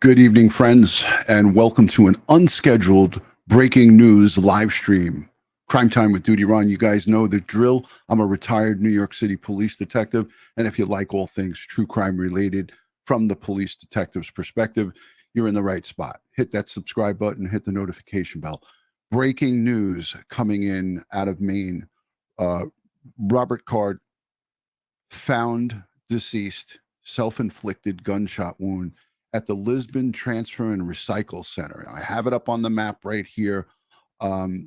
Good evening, friends, and welcome to an unscheduled breaking news live stream. Crime Time with DutyRon. You guys know the drill. I'm a retired New York City police detective, and if you like all things true crime related from the police detective's perspective, you're in the right spot. Hit that subscribe button, hit the notification bell. Breaking news coming in out of Maine. Robert Card found deceased, self-inflicted gunshot wound at the Lisbon Transfer and Recycle Center. I have it up on the map right here.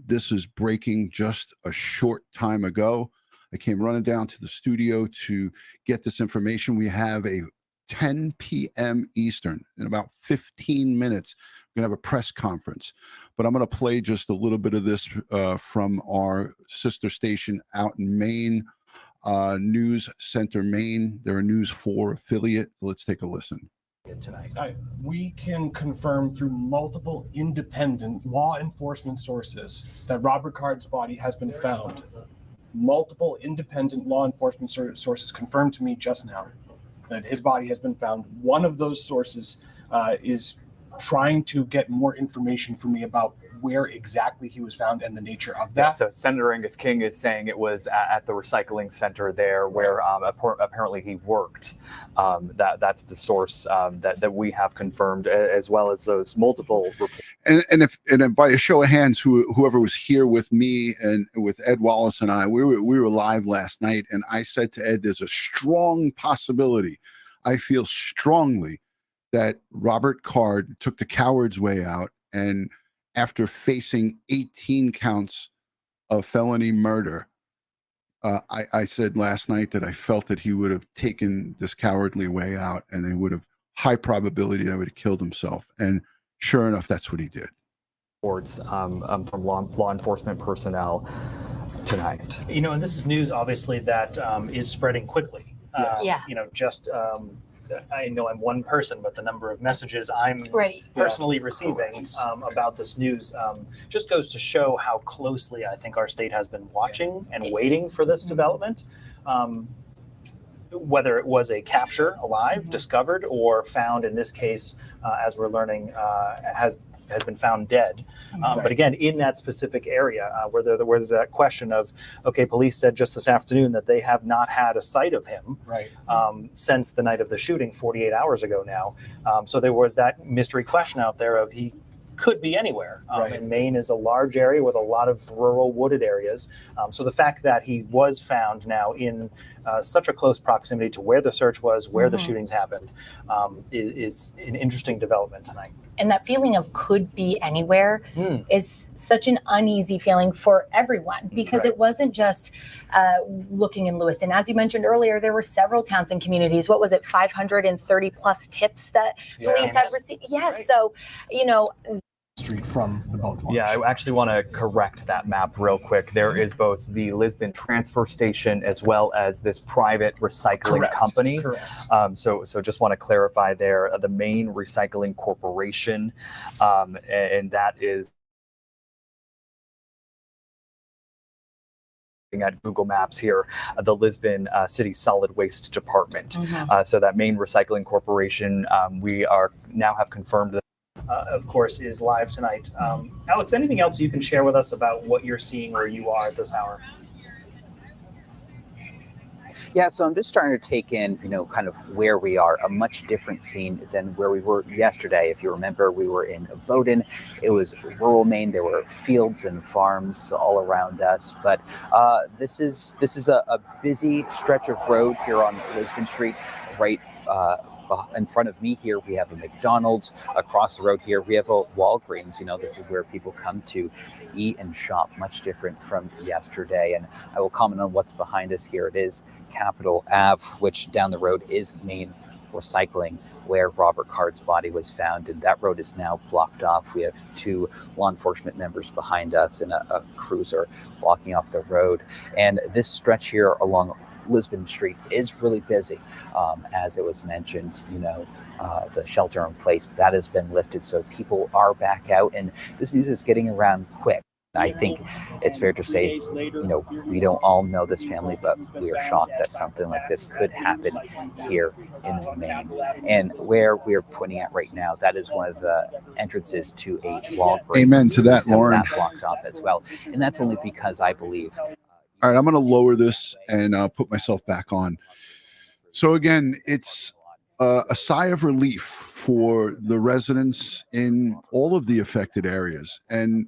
This is breaking just a short time ago. I came running down to the studio to get this information. We have a 10 p.m. Eastern. In about 15 minutes, we're going to have a press conference. But I'm going to play just a little bit of this from our sister station out in Maine, News Center, Maine. They're a News 4 affiliate. Let's take a listen. Tonight. We can confirm through multiple independent law enforcement sources that Robert Card's body has been found. Multiple independent law enforcement sources confirmed to me just now that his body has been found. One of those sources is trying to get more information from me about where exactly he was found and the nature of that. Yeah, so Senator Angus King is saying it was at the recycling center there where apparently he worked. That's the source that we have confirmed, as well as those multiple reports. And by a show of hands, whoever was here with me and with Ed Wallace and I, we were live last night, and I said to Ed, there's a strong possibility. I feel strongly that Robert Card took the coward's way out, and after facing 18 counts of felony murder, I said last night that I felt that he would have taken this cowardly way out, and they would have high probability that he would have killed himself. And sure enough, that's what he did. Reports from law enforcement personnel tonight. You know, and this is news, obviously, that is spreading quickly. You know, just I know I'm one person, but the number of messages I'm personally receiving about this news just goes to show how closely I think our state has been watching and waiting for this development. Whether it was a capture alive, discovered, or found in this case, as we're learning, has been found dead. But again, in that specific area where there was that question of, okay, police said just this afternoon that they have not had a sight of him since the night of the shooting 48 hours ago now. So there was that mystery question out there of he could be anywhere. And Maine is a large area with a lot of rural wooded areas. So the fact that he was found now in such a close proximity to where the search was, where the shootings happened, is an interesting development tonight. And that feeling of could be anywhere is such an uneasy feeling for everyone, because it wasn't just looking in Lewiston. As you mentioned earlier, there were several towns and communities. What was it, 530 plus tips that police had received? Yes. So, you know, street from the boat launch. Yeah, I actually want to correct that map real quick. There is both the Lisbon transfer station as well as this private recycling company. So just want to clarify there, the Maine Recycling Corporation, and that is at Google Maps here, the Lisbon City Solid Waste Department. So that Maine Recycling Corporation, we are now have confirmed that. Of course, is live tonight. Alex, anything else you can share with us about what you're seeing where you are at this hour? Yeah, so I'm just starting to take in, you know, kind of where we are, a much different scene than where we were yesterday. If you remember, we were in Bowdoin. It was rural Maine. There were fields and farms all around us. But this is a busy stretch of road here on Lisbon Street, right in front of me here. We have a McDonald's. Across the road here, we have a Walgreens. You know, this is where people come to eat and shop, much different from yesterday. And I will comment on what's behind us here. It is Capitol Ave, which down the road is Maine Recycling, where Robert Card's body was found. And that road is now blocked off. We have two law enforcement members behind us and a cruiser blocking off the road. And this stretch here along Lisbon Street is really busy. As it was mentioned, you know, the shelter in place, that has been lifted. So people are back out, and this news is getting around quick. I think it's fair to say, we don't all know this family, but we are shocked that something like this could happen here in Maine. And where we're pointing at right now, that is one of the entrances to a Walgreens. Amen to that, Lauren. That blocked off as well. And that's only because I believe. All right, I'm going to lower this and put myself back on. So again, it's a sigh of relief for the residents in all of the affected areas. And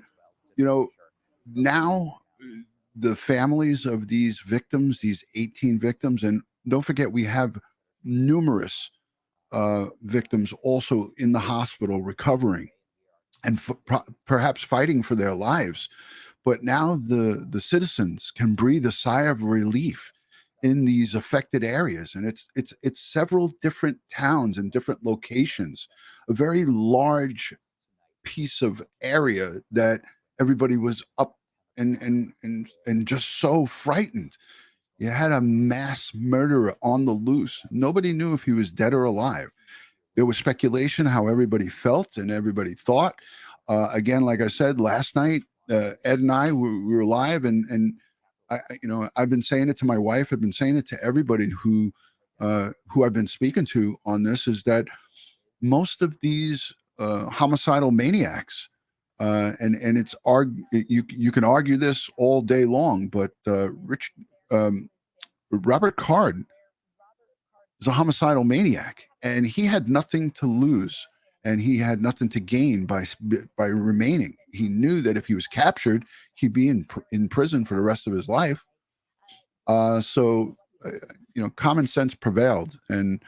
now the families of these victims, these 18 victims, and don't forget, we have numerous victims also in the hospital recovering and perhaps fighting for their lives. But now the citizens can breathe a sigh of relief in these affected areas. And it's several different towns and different locations, a very large piece of area that everybody was up and just so frightened. You had a mass murderer on the loose. Nobody knew if he was dead or alive. There was speculation how everybody felt and everybody thought. Again, like I said last night, Ed and I we were live, and I've been saying it to my wife. I've been saying it to everybody who I've been speaking to on this, is that most of these homicidal maniacs, and it's you can argue this all day long, but Robert Card is a homicidal maniac, and he had nothing to lose, and he had nothing to gain by remaining. He knew that if he was captured, he'd be in prison for the rest of his life. So common sense prevailed, and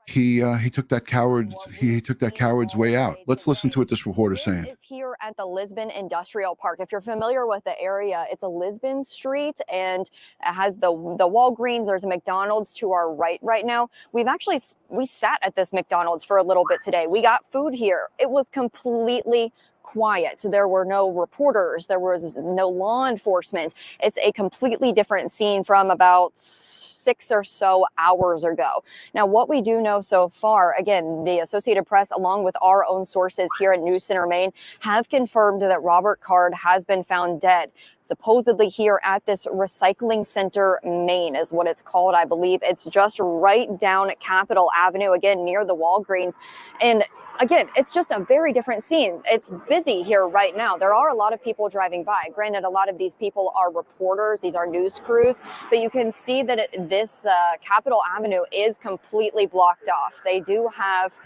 he took that coward's way out. Let's listen to what this reporter's saying. Is here at the Lisbon Industrial Park. If you're familiar with the area, it's a Lisbon street, and it has the Walgreens. There's a McDonald's to our right now. We sat at this McDonald's for a little bit today. We got food here. It was completely quiet. There were no reporters. There was no law enforcement. It's a completely different scene from about 6 or so hours ago. Now, what we do know so far, again, the Associated Press, along with our own sources here at News Center Maine, have confirmed that Robert Card has been found dead, supposedly here at this recycling center, Maine, is what it's called, I believe. It's just right down Capitol Avenue, again, near the Walgreens. And again, it's just a very different scene. It's busy here right now. There are a lot of people driving by. Granted, a lot of these people are reporters. These are news crews. But you can see that this Capitol Avenue is completely blocked off. They do have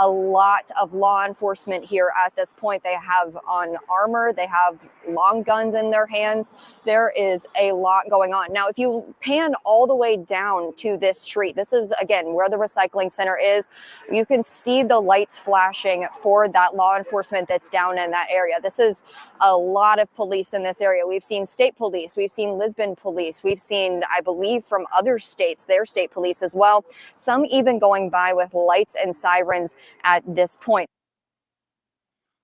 a lot of law enforcement here at this point. They have on armor. They have long guns in their hands. There is a lot going on. Now, if you pan all the way down to this street, this is, again, where the recycling center is. You can see the lights flashing for that law enforcement that's down in that area. This is a lot of police in this area. We've seen state police. We've seen Lisbon police. We've seen, I believe, from other states, their state police as well. Some even going by with lights and sirens at this point.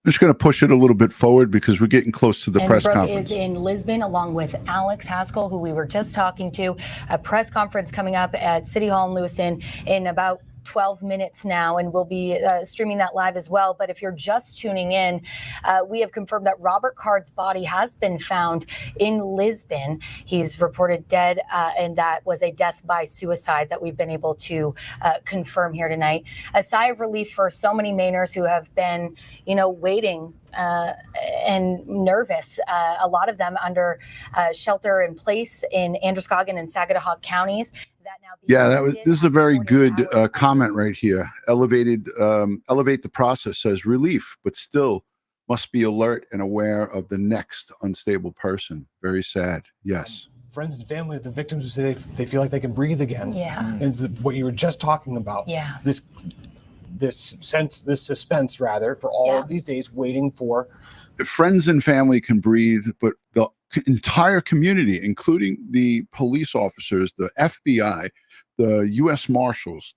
I'm just going to push it a little bit forward because we're getting close to the press Brooke conference. is in Lisbon along with Alex Haskell, who we were just talking to. A press conference coming up at City Hall in Lewiston in about 12 minutes now, and we'll be streaming that live as well. But if you're just tuning in, we have confirmed that Robert Card's body has been found in Lisbon. He's reported dead, and that was a death by suicide that we've been able to confirm here tonight. A sigh of relief for so many Mainers who have been, waiting and nervous. A lot of them under shelter in place in Androscoggin and Saginaw counties. This is a very good comment right here. Elevate the process, says relief, but still must be alert and aware of the next unstable person. Very sad. Yes. Friends and family of the victims who say they feel like they can breathe again. Yeah. And it's what you were just talking about. Yeah. This suspense rather, for all of these days waiting for. Friends and family can breathe, but the entire community, including the police officers, the FBI, the U.S. Marshals,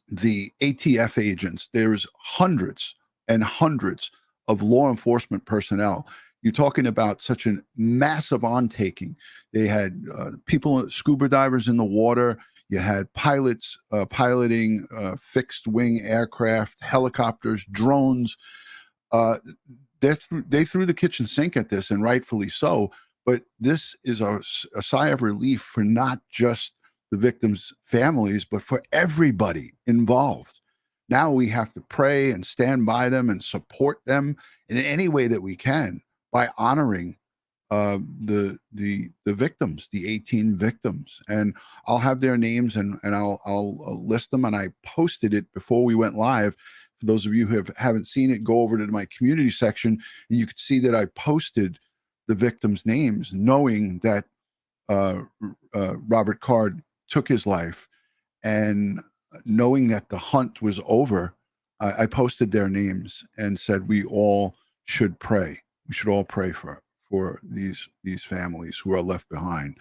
the ATF agents, there's hundreds and hundreds of law enforcement personnel. You're talking about such a massive ontaking. They had people, scuba divers in the water. You had pilots piloting fixed wing aircraft, helicopters, drones. they threw the kitchen sink at this, and rightfully so. But this is a sigh of relief for not just the victims' families, but for everybody involved. Now we have to pray and stand by them and support them in any way that we can by honoring the victims, the 18 victims. And I'll have their names and I'll list them. And I posted it before we went live. For those of you who haven't seen it, go over to my community section and you can see that I posted the victims' names, knowing that Robert Card took his life, and knowing that the hunt was over, I posted their names and said we all should pray. We should all pray for these families who are left behind.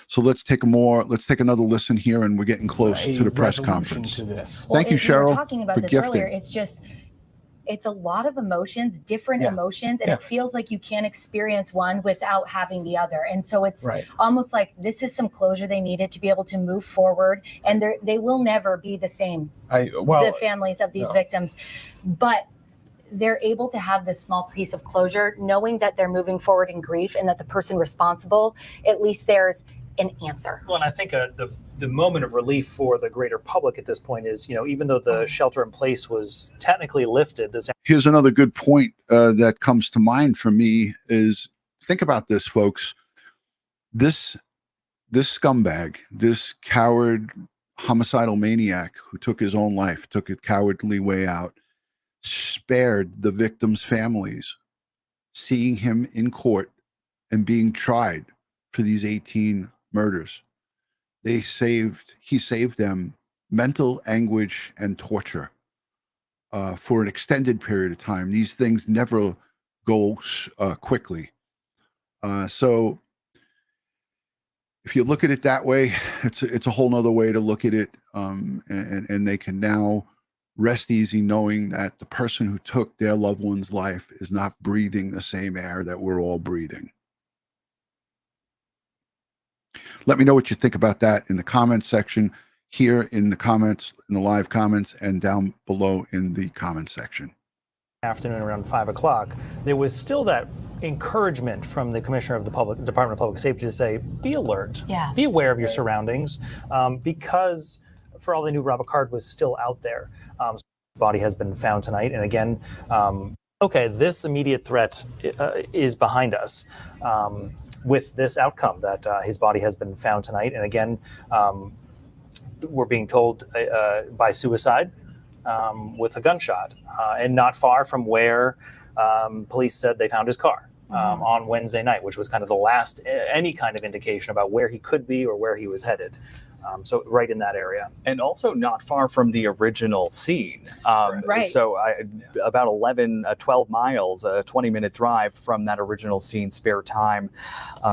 So let's take another listen here, and we're getting close to the press conference. To this. Thank you, We were Cheryl, talking about for this gifting. earlier. It's a lot of emotions, different emotions, and it feels like you can't experience one without having the other. And so it's almost like this is some closure they needed to be able to move forward, and they will never be the same. The families of these victims, but they're able to have this small piece of closure, knowing that they're moving forward in grief and that the person responsible, at least there's an answer. Well, and I think the moment of relief for the greater public at this point is, even though the shelter in place was technically lifted, Here's another good point that comes to mind for me is, think about this, folks. This scumbag, this coward, homicidal maniac who took his own life, took a cowardly way out, spared the victims' families seeing him in court and being tried for these 18 murders. He saved them mental anguish and torture for an extended period of time. These things never go quickly. So if you look at it that way, it's a whole nother way to look at it. And they can now rest easy knowing that the person who took their loved one's life is not breathing the same air that we're all breathing. Let me know what you think about that in the comments section, here in the comments, in the live comments, and down below in the comment section. Afternoon around 5 o'clock, there was still that encouragement from the Commissioner of the Department of Public Safety to say, be alert, be aware of your surroundings, because for all they knew, Robert Card was still out there. His body has been found tonight. And again, this immediate threat is behind us with this outcome that his body has been found tonight. And again, we're being told by suicide with a gunshot, and not far from where police said they found his car on Wednesday night, which was kind of the last any kind of indication about where he could be or where he was headed. So right in that area. And also not far from the original scene. So about 12 miles, a 20-minute drive from that original scene, spare time.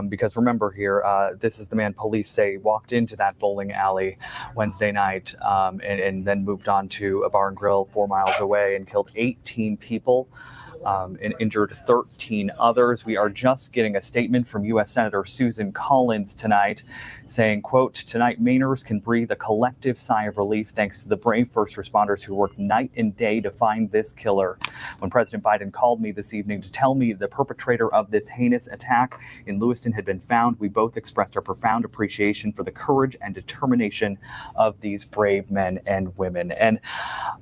Because remember here, this is the man police say walked into that bowling alley Wednesday night and then moved on to a bar and grill 4 miles away and killed 18 people. And injured 13 others. We are just getting a statement from U.S. Senator Susan Collins tonight saying, quote, tonight Mainers can breathe a collective sigh of relief thanks to the brave first responders who worked night and day to find this killer. When President Biden called me this evening to tell me the perpetrator of this heinous attack in Lewiston had been found, we both expressed our profound appreciation for the courage and determination of these brave men and women. And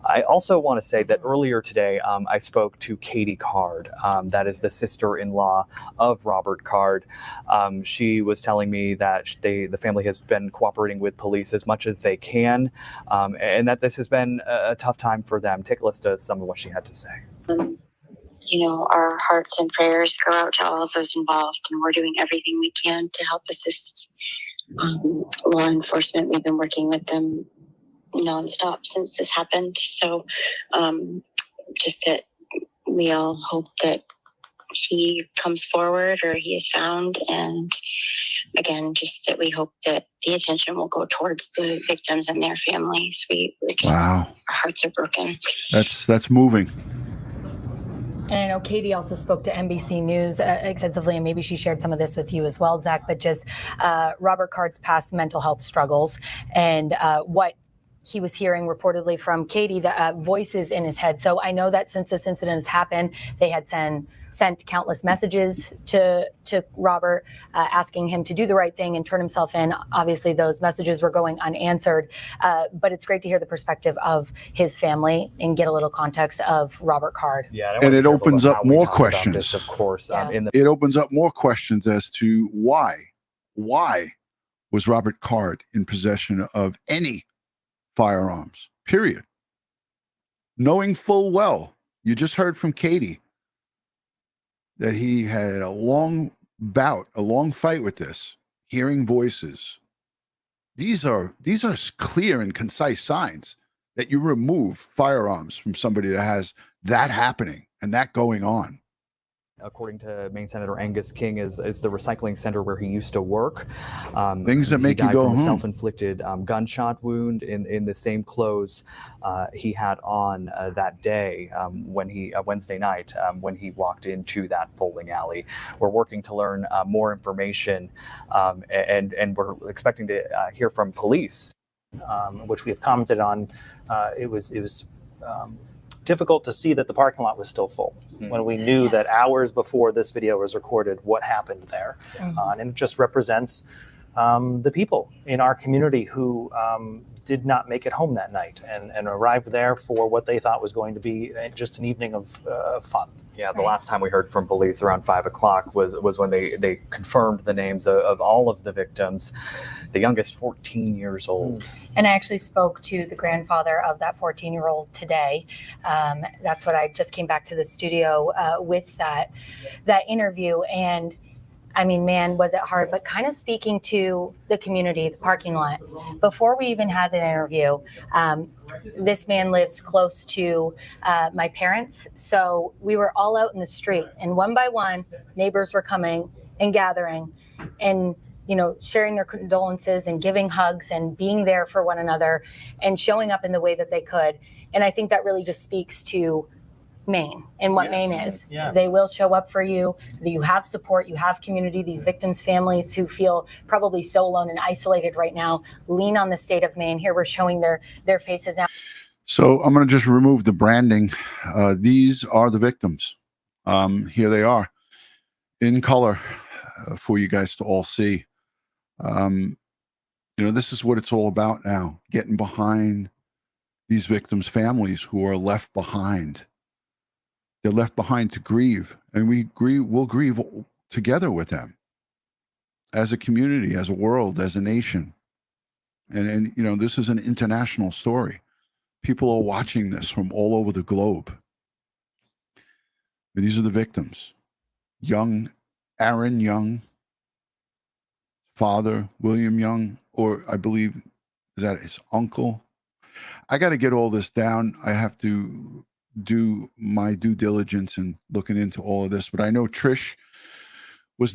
I also want to say that earlier today, I spoke to Katie Card, that is the sister-in-law of Robert Card. She was telling me that the family has been cooperating with police as much as they can, and that this has been a tough time for them. Take a listen to some of what she had to say. Our hearts and prayers go out to all of those involved, and we're doing everything we can to help assist law enforcement. We've been working with them nonstop since this happened. So just that we all hope that he comes forward or he is found. And again, just that we hope that the attention will go towards the victims and their families. Our hearts are broken. That's moving. And I know Katie also spoke to NBC News extensively, and maybe she shared some of this with you as well, Zach, but just Robert Card's past mental health struggles and what he was hearing reportedly from Katie the voices in his head. So I know that since this incident has happened, they had sent countless messages to Robert asking him to do the right thing and turn himself in. Obviously, those messages were going unanswered, but it's great to hear the perspective of his family and get a little context of Robert Card. Yeah, and it opens up more questions. This, of course, Yeah. It opens up more questions as to why was Robert Card in possession of any firearms, period. Knowing full well, you just heard from Katie that he had a long fight with this, hearing voices. These are clear and concise signs that you remove firearms from somebody that has that happening and that going on. According to Maine Senator Angus King, is the recycling center where he used to work. Things that make he you died go, from a self-inflicted gunshot wound in the same clothes he had on that day when he Wednesday night when he walked into that bowling alley. We're working to learn more information, and we're expecting to hear from police, which we have commented on. It was difficult to see that the parking lot was still full when we knew that hours before this video was recorded what happened there. And it just represents the people in our community who did not make it home that night and arrived there for what they thought was going to be just an evening of fun. Yeah, the last time we heard from police around 5 o'clock was when they confirmed the names of all of the victims, the youngest 14 years old. And I actually spoke to the grandfather of that 14-year-old today. That's what I just came back to the studio with that interview. And I mean, man, was it hard, but kind of speaking to the community, the parking lot. Before we even had the interview, this man lives close to my parents. So we were all out in the street, and one by one, neighbors were coming and gathering and, you know, sharing their condolences and giving hugs and being there for one another and showing up in the way that they could. And I think that really just speaks to Maine and what Maine is. Yeah. They will show up for you. You have support, you have community. These victims' families who feel probably so alone and isolated right now lean on the state of Maine. Here we're showing their faces now. So I'm going to just remove the branding. These are the victims. Here they are in color for you guys to all see. You know, this is what it's all about now, getting behind these victims' families who are left behind. They're left behind to grieve, and we'll grieve together with them as a community, as a world, as a nation. And you know, this is an international story. People are watching this from all over the globe. But these are the victims. Young Aaron Young, father William Young, or I believe, is that his uncle? I got to get all this down. I have to do my due diligence in looking into all of this, but I know Trish was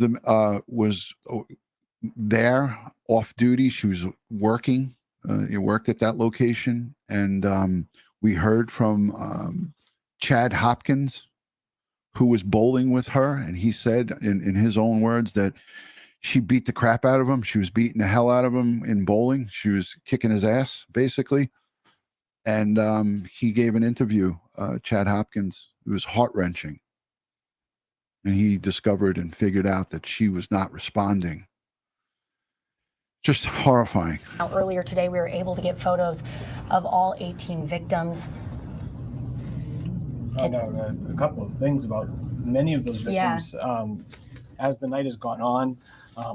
there off duty. She was working. You worked at that location, and we heard from Chad Hopkins, who was bowling with her, and he said in his own words that she beat the crap out of him. She was beating the hell out of him in bowling. She was kicking his ass, basically. And he gave an interview, Chad Hopkins. It was heart-wrenching. And he discovered and figured out that she was not responding. Just horrifying. Now, earlier today, we were able to get photos of all 18 victims. Found out a couple of things about many of those victims. As the night has gone on,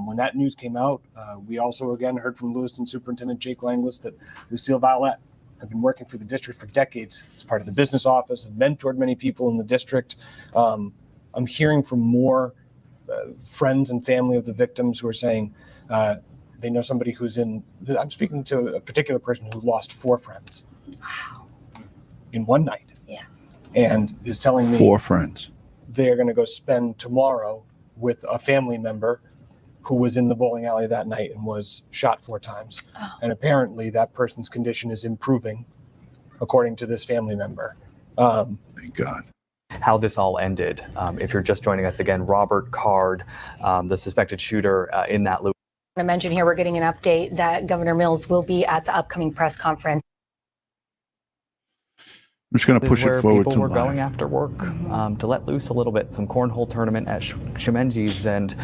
when that news came out, we also again heard from Lewiston Superintendent Jake Langlis that Lucille Vallette had been working for the district for decades as part of the business office, had mentored many people in the district. I'm hearing from more friends and family of the victims who are saying they know somebody who's in. I'm speaking to a particular person who lost 4 friends. Wow. In one night. Yeah. And is telling me 4 friends. They're going to go spend tomorrow with a family member who was in the bowling alley that night and was shot 4 times. Oh. And apparently that person's condition is improving, according to this family member. Thank God. How this all ended. If you're just joining us again, Robert Card, the suspected shooter in that loop. I mentioned here we're getting an update that Governor Mills will be at the upcoming press conference. I'm just going to This is push it where forward people to were live. going after work to let loose a little bit. Some cornhole tournament at Shemenji's and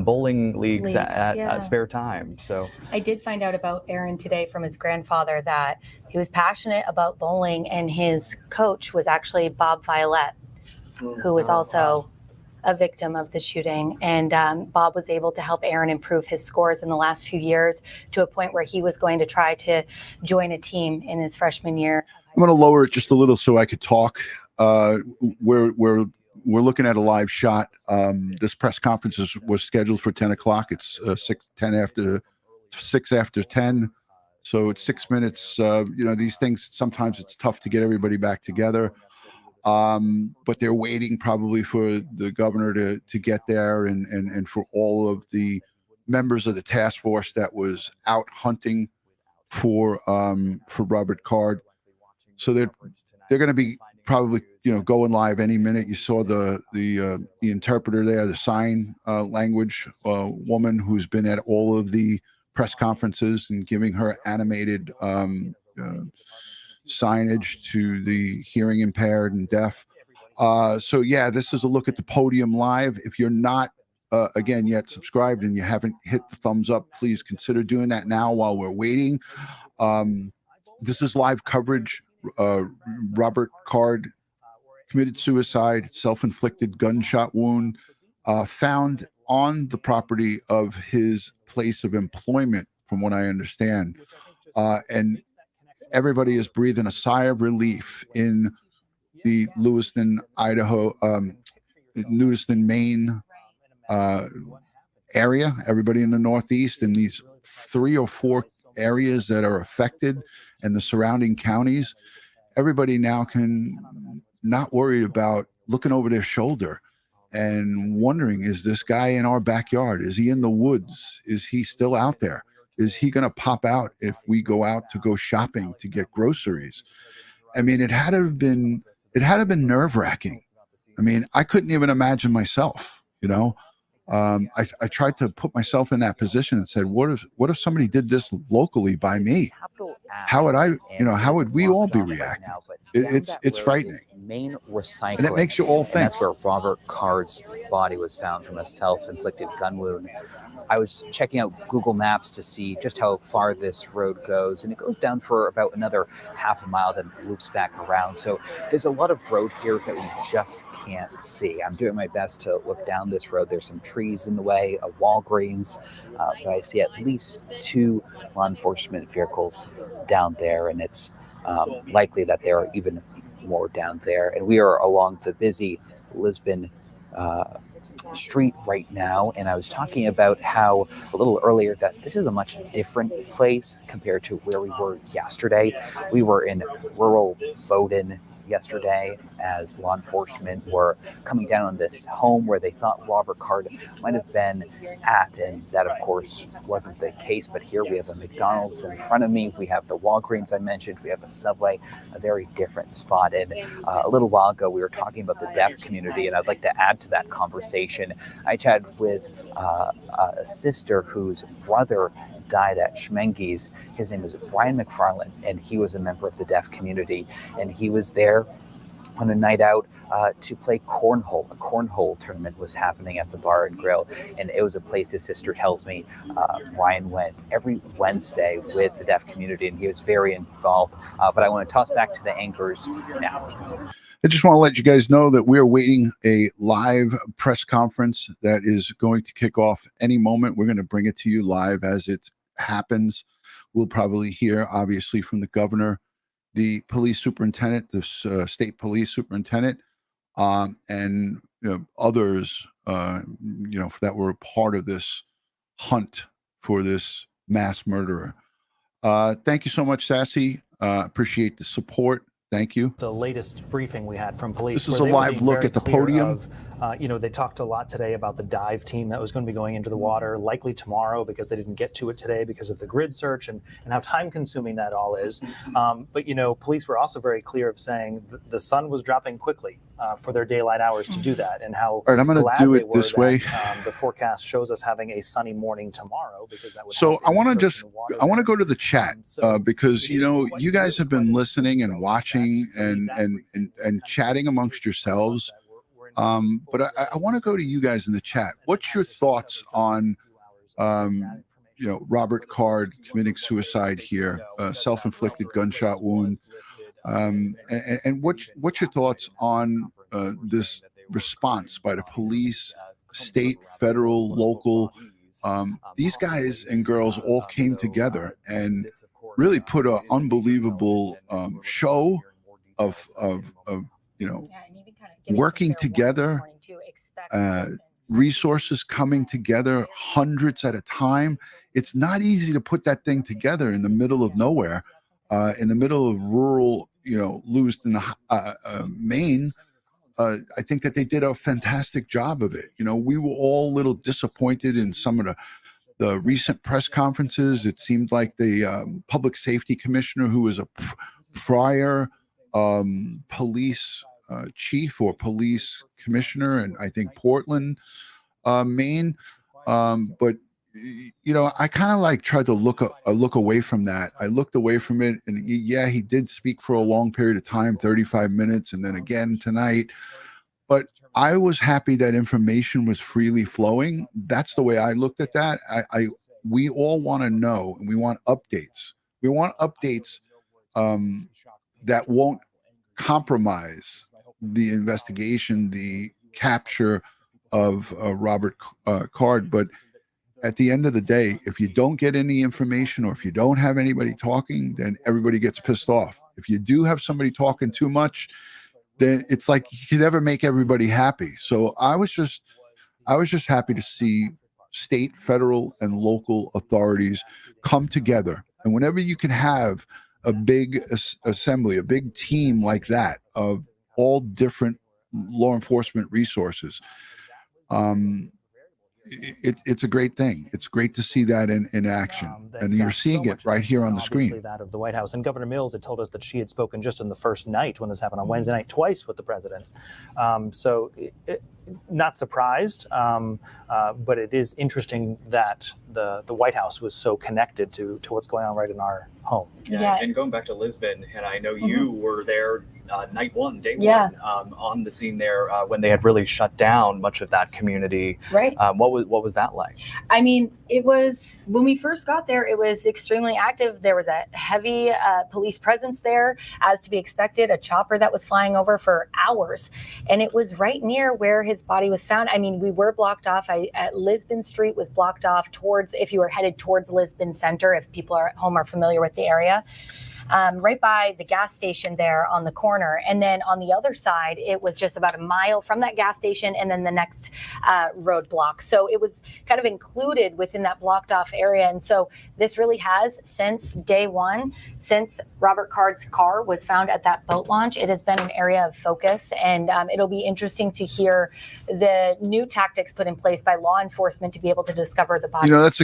bowling leagues at yeah. spare time. So I did find out about Aaron today from his grandfather that he was passionate about bowling, and his coach was actually Bob Violet, who was also a victim of the shooting. And Bob was able to help Aaron improve his scores in the last few years to a point where he was going to try to join a team in his freshman year. I'm going to lower it just a little so I could talk. We're looking at a live shot. This press conference was scheduled for 10 o'clock. It's 6 after 10. So it's 6 minutes. These things, sometimes it's tough to get everybody back together. But they're waiting probably for the governor to get there and for all of the members of the task force that was out hunting for Robert Card. So they're going to be probably going live any minute. You saw the interpreter there, the sign language woman who's been at all of the press conferences and giving her animated signage to the hearing impaired and deaf. So yeah, this is a look at the podium live. If you're not again yet subscribed and you haven't hit the thumbs up, please consider doing that now while we're waiting. This is live coverage. Robert Card committed suicide, self-inflicted gunshot wound, found on the property of his place of employment, from what I understand. And everybody is breathing a sigh of relief in the Lewiston, Maine area. Everybody in the Northeast in these 3 or 4 areas that are affected and the surrounding counties, everybody now can not worry about looking over their shoulder and wondering, is this guy in our backyard? Is he in the woods? Is he still out there? Is he going to pop out if we go out to go shopping to get groceries? I mean, it had to have been nerve-wracking. I mean, I couldn't even imagine myself, I tried to put myself in that position and said, what if somebody did this locally by me? How would how would we all be reacting? It's frightening. Main recycling. And it makes you all think. And that's where Robert Card's body was found from a self-inflicted gun wound. I was checking out Google Maps to see just how far this road goes, and it goes down for about another half a mile, then loops back around. So there's a lot of road here that we just can't see. I'm doing my best to look down this road. There's some trees in the way, a Walgreens, but I see at least 2 law enforcement vehicles down there, and it's likely that there are even more down there. And we are along the busy Lisbon street right now, and I was talking about how a little earlier that this is a much different place compared to where we were yesterday. We were in rural Bowdoin yesterday as law enforcement were coming down on this home where they thought Robert Card might have been at, and that of course wasn't the case. But here we have a McDonald's in front of me, we have the Walgreens I mentioned, we have a Subway, a very different spot. And a little while ago we were talking about the deaf community, and I'd like to add to that conversation. I chatted with a sister whose brother died at Shemenji's. His name is Brian McFarland, and he was a member of the deaf community, and he was there on a night out to play cornhole. A cornhole tournament was happening at the bar and grill, and it was a place, his sister tells me, Brian went every Wednesday with the deaf community, and he was very involved. But I want to toss back to the anchors now. I just want to let you guys know that we're waiting a live press conference that is going to kick off any moment. We're going to bring it to you live as it happens. We'll probably hear, obviously, from the governor, the police superintendent, the state police superintendent, and others, that were a part of this hunt for this mass murderer. Thank you so much, Sassy. Appreciate the support. Thank you. The latest briefing we had from police. This is a live look at the podium. They talked a lot today about the dive team that was going to be going into the water, likely tomorrow, because they didn't get to it today because of the grid search and how time consuming that all is. But police were also very clear of saying the sun was dropping quickly for their daylight hours to do that, and how all right, I'm going to do it this way. The forecast shows us having a sunny morning tomorrow, because that would. So I want to go to the chat because you guys have been listening and watching watching and chatting amongst yourselves. But I want to go to you guys in the chat. What's your thoughts on, Robert Card committing suicide here, self-inflicted gunshot wound? And what's your thoughts on this response by the police, state, federal, local? These guys and girls all came together and really put an unbelievable show of working together, resources coming together, hundreds at a time. It's not easy to put that thing together in the middle of nowhere, in the middle of rural, Lisbon, Maine. I think that they did a fantastic job of it. We were all a little disappointed in some of the recent press conferences. It seemed like the public safety commissioner, who was a prior police chief or police commissioner, and I think Portland, Maine. But I kind of tried to look away from that. I looked away from it, and yeah, he did speak for a long period of time, 35 minutes, and then again tonight. But I was happy that information was freely flowing. That's the way I looked at that. We all want to know, and we want updates. We want updates that won't compromise the investigation, the capture of Robert Card. But at the end of the day, if you don't get any information, or if you don't have anybody talking, then everybody gets pissed off. If you do have somebody talking too much, then it's like you can never make everybody happy. So I was just happy to see state, federal, and local authorities come together. And whenever you can have a big assembly, a big team like that of all different law enforcement resources, it's a great thing. It's great to see that in action, and you're seeing it right here on the screen. That of the White House, and Governor Mills had told us that she had spoken just in the first night when this happened on Wednesday night, twice with the president. So not surprised, but it is interesting that the White House was so connected to what's going on right in our home. Yeah. And going back to Lisbon, and I know you were there day one, on the scene there when they had really shut down much of that community. Right. What was that like? I mean, it was, when we first got there, it was extremely active. There was a heavy police presence there, as to be expected, a chopper that was flying over for hours. And it was right near where his body was found. I mean, we were blocked off. At Lisbon Street was blocked off towards, if you were headed towards Lisbon Center, if people are at home are familiar with the area. Right by the gas station there on the corner. And then on the other side, it was just about a mile from that gas station and then the next roadblock. So it was kind of included within that blocked off area. And so this really has, since day one, since Robert Card's car was found at that boat launch, it has been an area of focus. And it'll be interesting to hear the new tactics put in place by law enforcement to be able to discover the body. That's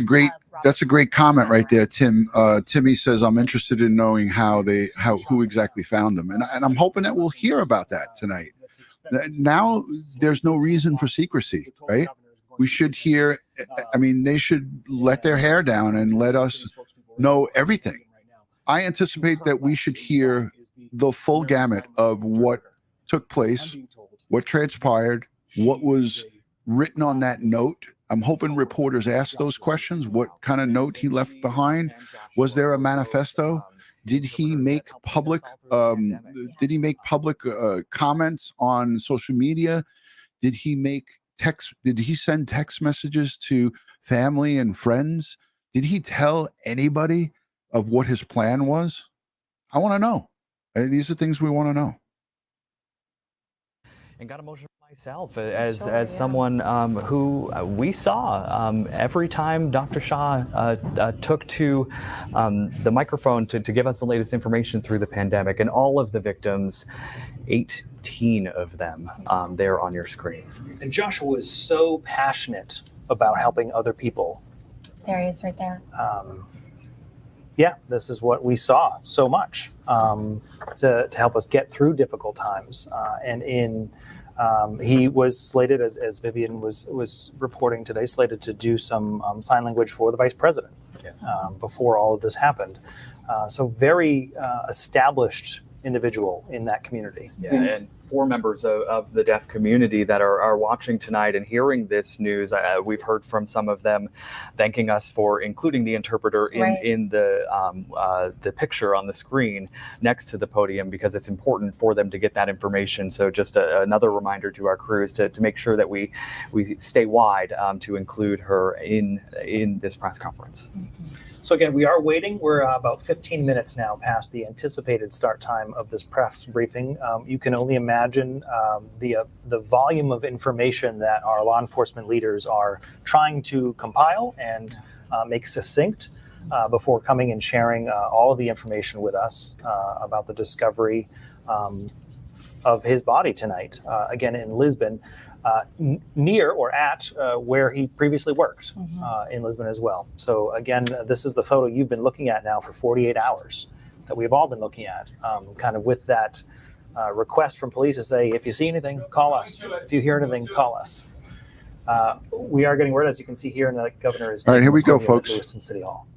a great comment right there, Tim. Timmy says, I'm interested in knowing who exactly found them. And I'm hoping that we'll hear about that tonight. Now there's no reason for secrecy, right? We should hear, they should let their hair down and let us know everything. I anticipate that we should hear the full gamut of what took place, what transpired, what was written on that note. I'm hoping reporters ask those questions. What kind of note he left behind? Was there a manifesto? Did he make public? Comments on social media? Did he send text messages to family and friends? Did he tell anybody of what his plan was? I want to know. These are things we want to know. And got emotional myself as someone who we saw every time Dr. Shah took to the microphone to give us the latest information through the pandemic, and all of the victims, 18 of them there on your screen. And Joshua was so passionate about helping other people. There he is right there. This is what we saw so much to help us get through difficult times. He was slated, as Vivian was reporting today, slated to do some sign language for the vice president before all of this happened. So very established individual in that community. Yeah, and for members of the deaf community that are watching tonight and hearing this news, we've heard from some of them thanking us for including the interpreter in the picture on the screen next to the podium, because it's important for them to get that information. So just another reminder to our crews to make sure that we stay wide to include her in this press conference. So again, we are waiting. We're about 15 minutes now past the anticipated start time of this press briefing. You can only imagine the volume of information that our law enforcement leaders are trying to compile and make succinct before coming and sharing all of the information with us about the discovery of his body tonight, again in Lisbon. Near or at where he previously worked in Lisbon as well. So again, this is the photo you've been looking at now for 48 hours that we've all been looking at, kind of with that request from police to say, if you see anything, call us. If you hear anything, call us. We are getting word, as you can see here, and the governor is all right, here we go, at folks. Lewiston City Hall.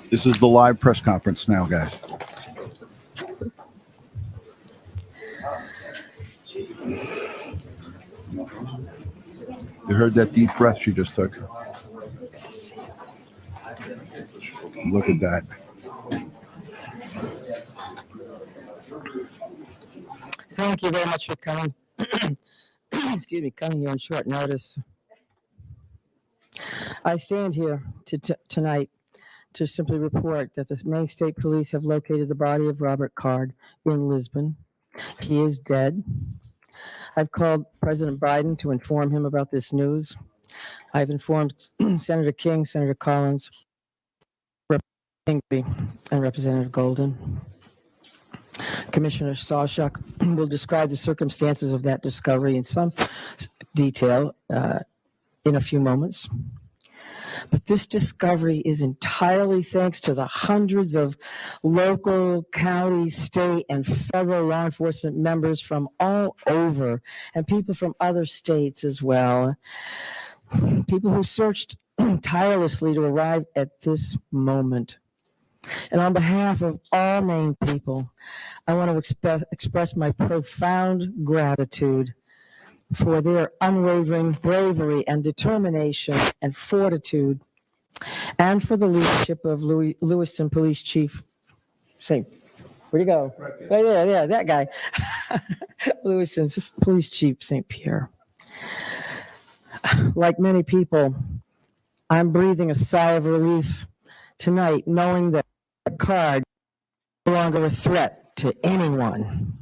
This is the live press conference now, guys. You heard that deep breath she just took. Look at that. Thank you very much for coming. Excuse me, coming here on short notice. I stand here tonight to simply report that the Maine State Police have located the body of Robert Card in Lisbon. He is dead. I've called President Biden to inform him about this news. I've informed Senator King, Senator Collins, Representative Pinckney, and Representative Golden. Commissioner Sawchuk will describe the circumstances of that discovery in some detail in a few moments. But this discovery is entirely thanks to the hundreds of local, county, state, and federal law enforcement members from all over, and people from other states as well. People who searched tirelessly to arrive at this moment. And on behalf of all Maine people, I want to express my profound gratitude for their unwavering bravery and determination and fortitude, and for the leadership of Lewiston Police Chief St. Where'd he go? Right there, yeah, that guy. Lewiston Police Chief St. Pierre. Like many people, I'm breathing a sigh of relief tonight, knowing that Card is no longer a threat to anyone.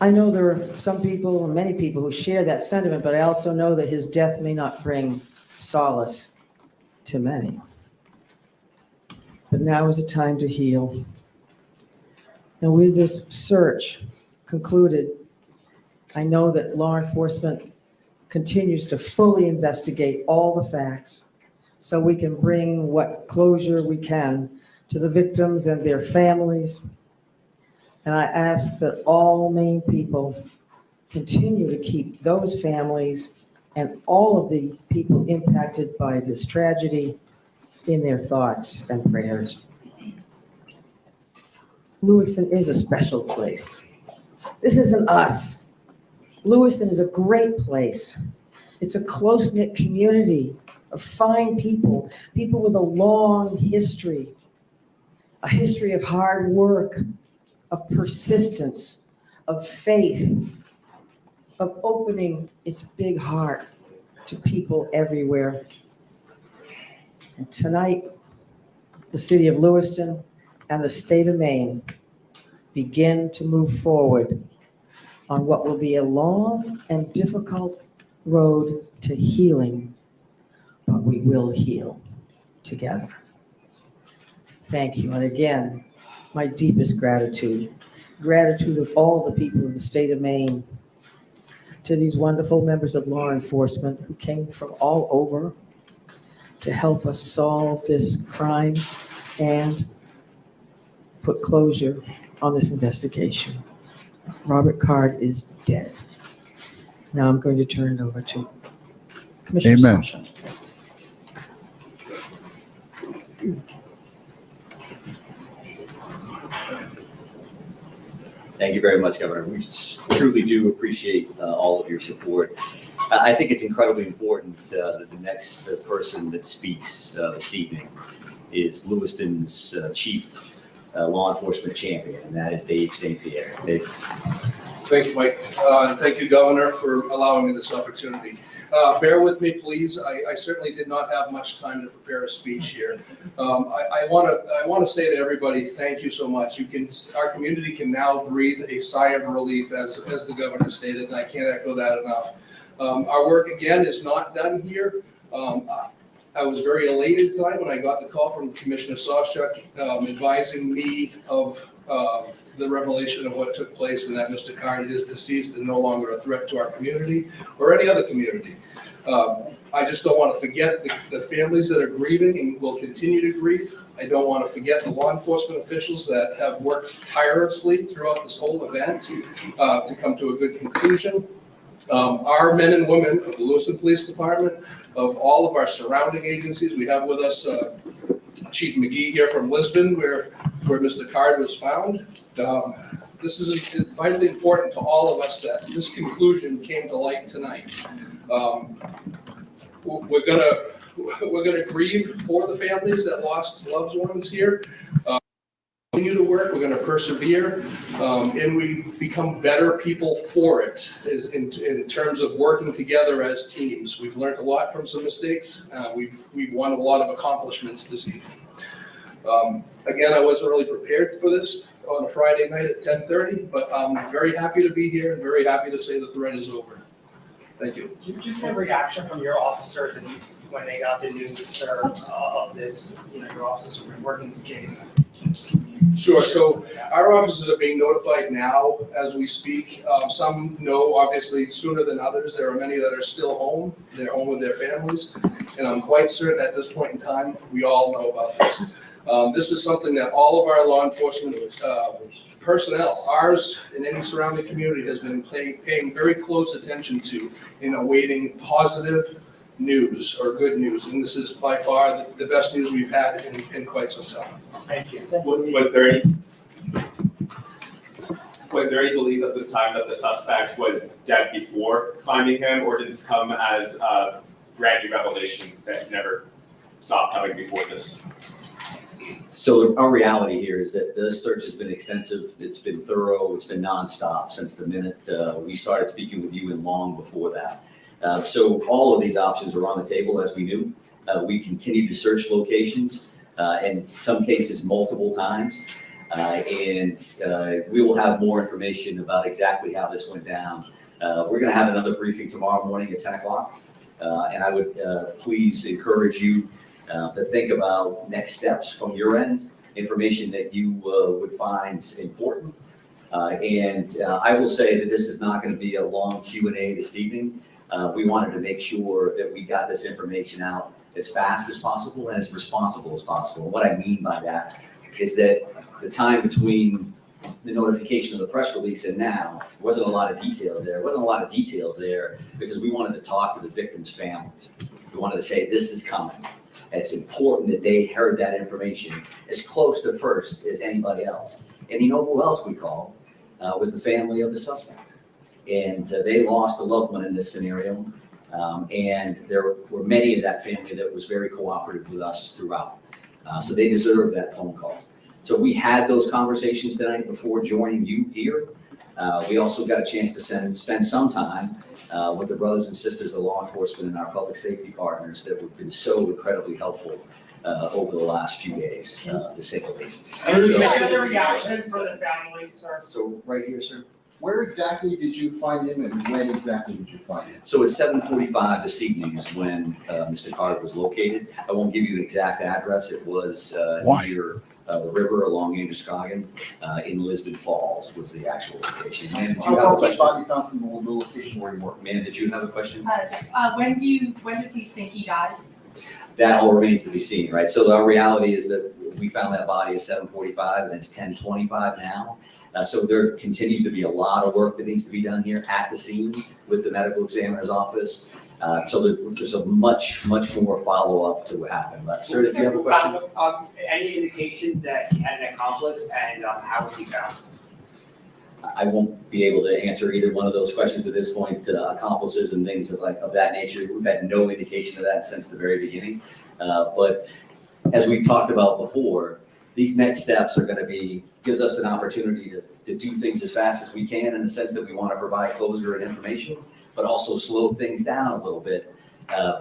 I know there are some people, and many people, who share that sentiment, but I also know that his death may not bring solace to many. But now is the time to heal. And with this search concluded, I know that law enforcement continues to fully investigate all the facts so we can bring what closure we can to the victims and their families. And I ask that all Maine people continue to keep those families and all of the people impacted by this tragedy in their thoughts and prayers. Lewiston is a special place. This isn't us. Lewiston is a great place. It's a close-knit community of fine people, people with a long history, a history of hard work, of persistence, of faith, of opening its big heart to people everywhere. And tonight, the city of Lewiston and the state of Maine begin to move forward on what will be a long and difficult road to healing, but we will heal together. Thank you. And again, my deepest gratitude of all the people of the state of Maine, to these wonderful members of law enforcement who came from all over to help us solve this crime and put closure on this investigation. Robert Card is dead. Now I'm going to turn it over to Commissioner Amen. Sasha. Thank you very much, Governor. We truly do appreciate all of your support. I think it's incredibly important that the next person that speaks this evening is Lewiston's chief law enforcement champion, and that is Dave St. Pierre. Dave. Thank you, Mike. And thank you, Governor, for allowing me this opportunity. Bear with me, please. I certainly did not have much time to prepare a speech here. I want to say to everybody, thank you so much. Our community can now breathe a sigh of relief, as the Governor stated, and I can't echo that enough. Our work, again, is not done here. I was very elated tonight when I got the call from Commissioner Sawchuk advising me of the revelation of what took place and that Mr. Card is deceased and no longer a threat to our community or any other community. I just don't want to forget the families that are grieving and will continue to grieve. I don't want to forget the law enforcement officials that have worked tirelessly throughout this whole event to come to a good conclusion. Our men and women of the Lewiston Police Department, of all of our surrounding agencies, we have with us Chief McGee here from Lisbon, where Mr. Card was found. This is vitally important to all of us that this conclusion came to light tonight. We're gonna grieve for the families that lost loved ones here. Continue to work. We're going to persevere, and we become better people for it. In terms of working together as teams, we've learned a lot from some mistakes. We've won a lot of accomplishments this evening. Again, I wasn't really prepared for this on a Friday night at 10:30, but I'm very happy to be here and very happy to say the threat is over. Thank you. Did you see a reaction from your officers when they got the news of this? Your officers who were working this case. Sure. So our officers are being notified now as we speak. Some know, obviously, sooner than others. There are many that are still home. They're home with their families. And I'm quite certain at this point in time, we all know about this. This is something that all of our law enforcement personnel, ours and any surrounding community, has been paying very close attention to in awaiting positive news or good news. And this is by far the best news we've had in quite some time. Thank you. Was there any belief at this time that the suspect was dead before finding him, or did this come as a brand new revelation that you never saw coming before this? So our reality here is that the search has been extensive. It's been thorough. It's been nonstop since the minute we started speaking with you and long before that. So all of these options are on the table, as we knew. We continue to search locations, in some cases multiple times. And we will have more information about exactly how this went down. We're going to have another briefing tomorrow morning at 10 o'clock. And I would please encourage you to think about next steps from your end, information that you would find important. And I will say that this is not going to be a long Q&A this evening. We wanted to make sure that we got this information out as fast as possible and as responsible as possible. And what I mean by that is that the time between the notification of the press release and now, there wasn't a lot of details there. There wasn't a lot of details there because we wanted to talk to the victims' families. We wanted to say, this is coming. It's important that they heard that information as close to first as anybody else. And you know who else we called? Was the family of the suspect. And they lost a loved one in this scenario. And there were many of that family that was very cooperative with us throughout. So they deserve that phone call. So we had those conversations tonight before joining you here. We also got a chance to spend some time with the brothers and sisters of law enforcement and our public safety partners that have been so incredibly helpful over the last few days, to say the least. Any other reaction from the families, sir? So right here, sir. Where exactly did you find him and when exactly did you find him? So at 7:45 this evening is when Mr. Card was located. I won't give you an exact address. It was near the river along Androscoggin in Lisbon Falls was the actual location. Man, did you have a question? Body found from the location where he worked. Man, did you have a question? When do police think he died? That all remains to be seen, right? So our reality is that we found that body at 7:45 and it's 10:25 now. So there continues to be a lot of work that needs to be done here at the scene with the medical examiner's office. So there's a much more follow-up to what happened. But sir, if you have a question. Any indication that he had an accomplice, and how was he found? I won't be able to answer either one of those questions at this point. Accomplices and things of that nature, we've had no indication of that since the very beginning. But as we've talked about before, these next steps are going to gives us an opportunity to do things as fast as we can, in the sense that we want to provide closure and information, but also slow things down a little bit,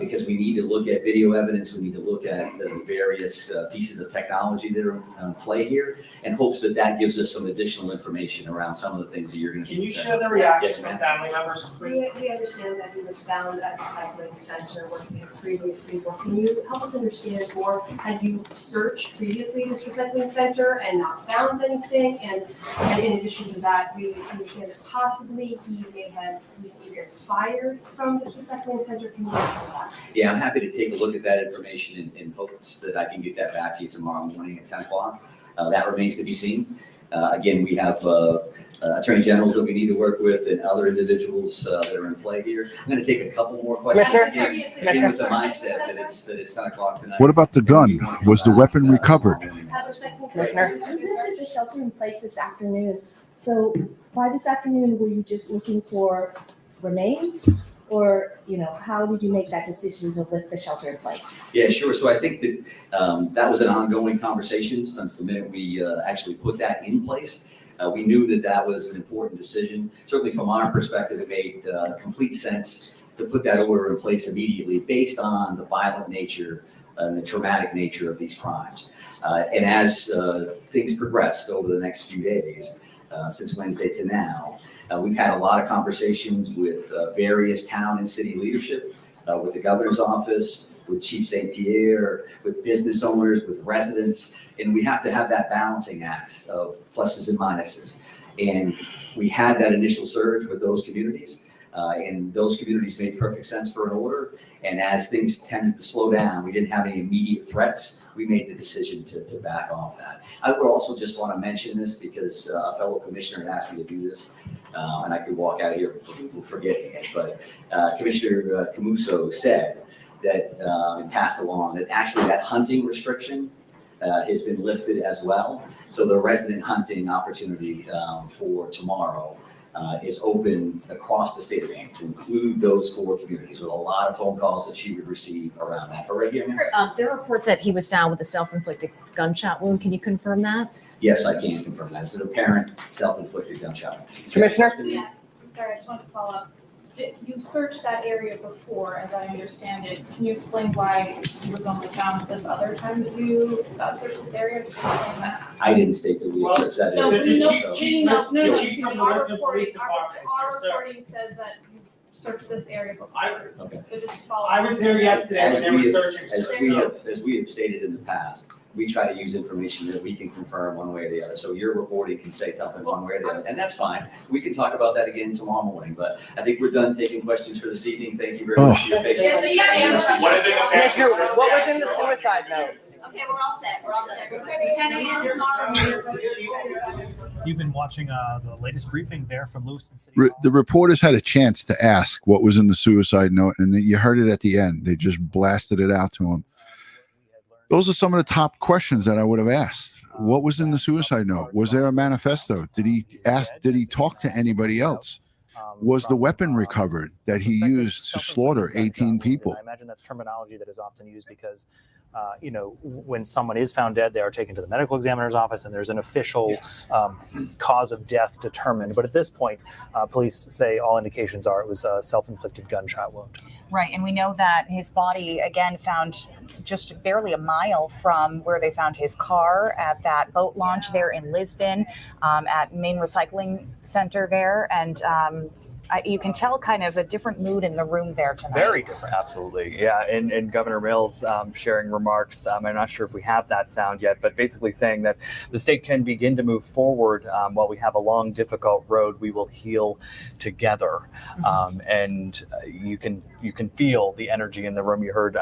because we need to look at video evidence. We need to look at various pieces of technology that are in play here, and hopes that gives us some additional information around some of the things that you're going to. Can you share the reaction from family members, please? We understand that he was found at the recycling center where he had previously worked. Can you help us understand more? Had you searched previously this recycling center and not found anything? And in addition to that, we understand that possibly he may have recently been fired from this recycling center. Can you answer that? Yeah, I'm happy to take a look at that information in hopes that I can get that back to you tomorrow morning at 10 o'clock. That remains to be seen. Again, we have attorney generals that we need to work with and other individuals that are in play here. I'm going to take a couple more questions again with the mindset that it's 10 o'clock tonight. What about the gun? Was the weapon recovered? Commissioner? You visited the shelter in place this afternoon. So by this afternoon, were you just looking for remains? Or, how did you make that decision to lift the shelter in place? Yeah, sure. So I think that that was an ongoing conversation since the minute we actually put that in place. We knew that was an important decision. Certainly from our perspective, it made complete sense to put that order in place immediately based on the violent nature and the traumatic nature of these crimes. And as things progressed over the next few days, since Wednesday to now, we've had a lot of conversations with various town and city leadership, with the governor's office, with Chief St. Pierre, with business owners, with residents, and we have to have that balancing act of pluses and minuses. And we had that initial surge with those communities, and those communities made perfect sense for an order. And as things tended to slow down, we didn't have any immediate threats. We made the decision to back off that. I would also just want to mention this because a fellow commissioner had asked me to do this, and I could walk out of here forgetting it. But Commissioner Camuso said that and passed along that actually that hunting restriction has been lifted as well. So the resident hunting opportunity for tomorrow is open across the state of Maine to include those 4 communities, with a lot of phone calls that she would receive around that. But right here, there are reports that he was found with a self-inflicted gunshot wound. Can you confirm that? yes, I can confirm that. It's an apparent self-inflicted gunshot wound. Commissioner? Yes, sorry, I just wanted to follow up. You searched that area before, as I understand it. Can you explain why he was only found this other time that you searched this area? I didn't state that we had searched that No, area. our reporting says that you searched this area before. Okay. So just follow. I was there yesterday when they were searching. As we have stated in the past, we try to use information that we can confirm one way or the other. So your reporting can say something one way or the other, and that's fine. We can talk about that again tomorrow morning, but I think we're done taking questions for this evening. Thank you very much for your patience. Commissioner, what was in the suicide note? Okay, we're all set. We're all done. You've been watching the latest briefing there from Lewiston City. The reporters had a chance to ask what was in the suicide note, and you heard it at the end. They just blasted it out to him. Those are some of the top questions that I would have asked. What was in the suicide note? Was there a manifesto? Did he talk to anybody else? Was the weapon recovered that he used to slaughter 18 people? I imagine that's terminology that is often used because, when someone is found dead, they are taken to the medical examiner's office and there's an official cause of death determined. But at this point, police say all indications are it was a self-inflicted gunshot wound. Right, and we know that his body, again, found just barely a mile from where they found his car at that boat launch there in Lisbon, at Maine Recycling Center there, and you can tell kind of a different mood in the room there tonight. Very different. Absolutely. Yeah. And Governor Mills sharing remarks. I'm not sure if we have that sound yet, but basically saying that the state can begin to move forward while we have a long, difficult road. We will heal together. And you can feel the energy in the room. You heard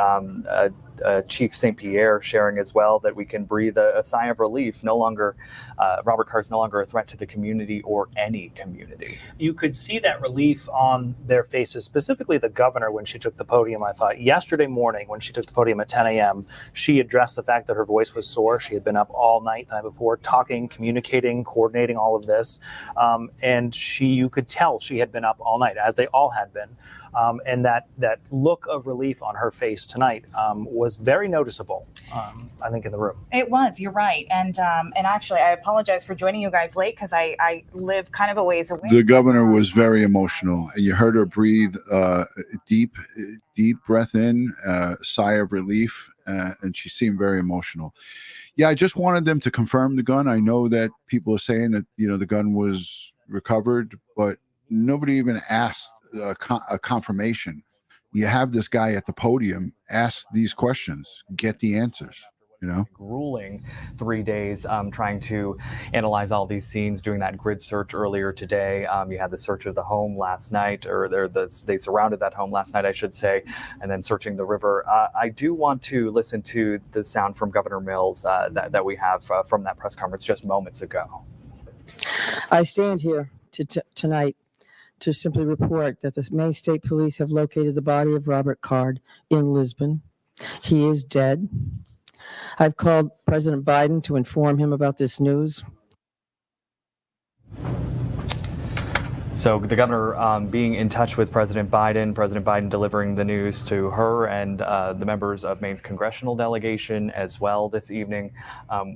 Chief St. Pierre sharing as well that we can breathe a sigh of relief. No longer, Robert Card's no longer a threat to the community or any community. You could see that relief on their faces, specifically the governor when she took the podium. I thought yesterday morning when she took the podium at 10 a.m., she addressed the fact that her voice was sore. She had been up all night the night before, talking, communicating, coordinating all of this. And you could tell she had been up all night, as they all had been. And that look of relief on her face tonight was very noticeable, I think, in the room. It was, you're right. And actually, I apologize for joining you guys late because I live kind of a ways away. The governor was very emotional, and you heard her breathe deep breath in, sigh of relief, and she seemed very emotional. Yeah, I just wanted them to confirm the gun. I know that people are saying that, the gun was recovered, but nobody even asked a confirmation. You have this guy at the podium, ask these questions, get the answers. Grueling 3 days trying to analyze all these scenes, doing that grid search earlier today. You had the search of the home last night, or they surrounded that home last night, I should say, and then searching the river. I do want to listen to the sound from Governor Mills that we have from that press conference just moments ago. I stand here tonight to simply report that the Maine State Police have located the body of Robert Card in Lisbon. He is dead. I've called President Biden to inform him about this news. So the governor being in touch with President Biden delivering the news to her and the members of Maine's congressional delegation as well this evening.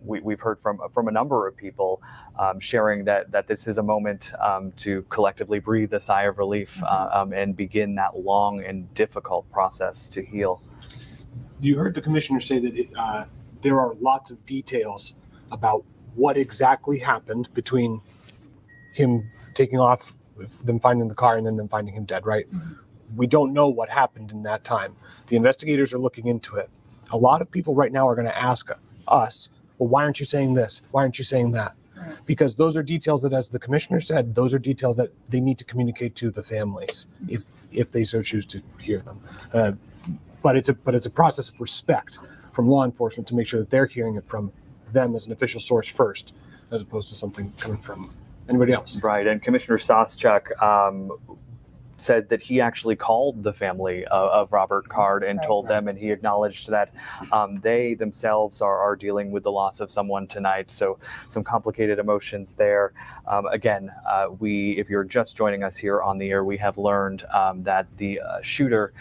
We've heard from a number of people sharing that this is a moment to collectively breathe a sigh of relief and begin that long and difficult process to heal. You heard the commissioner say that there are lots of details about what exactly happened between him taking off, them finding the car, and then them finding him dead, right? We don't know what happened in that time. The investigators are looking into it. A lot of people right now are going to ask us, well, why aren't you saying this? Why aren't you saying that? Because those are details that, as the commissioner said, those are details that they need to communicate to the families if they so choose to hear them. But it's a process of respect from law enforcement to make sure that they're hearing it from them as an official source first, as opposed to something coming from anybody else. Right, and Commissioner Soschuk said that he actually called the family of Robert Card and told them, and he acknowledged that they themselves are dealing with the loss of someone tonight. So some complicated emotions there. Again, if you're just joining us here on the air, we have learned that the shooter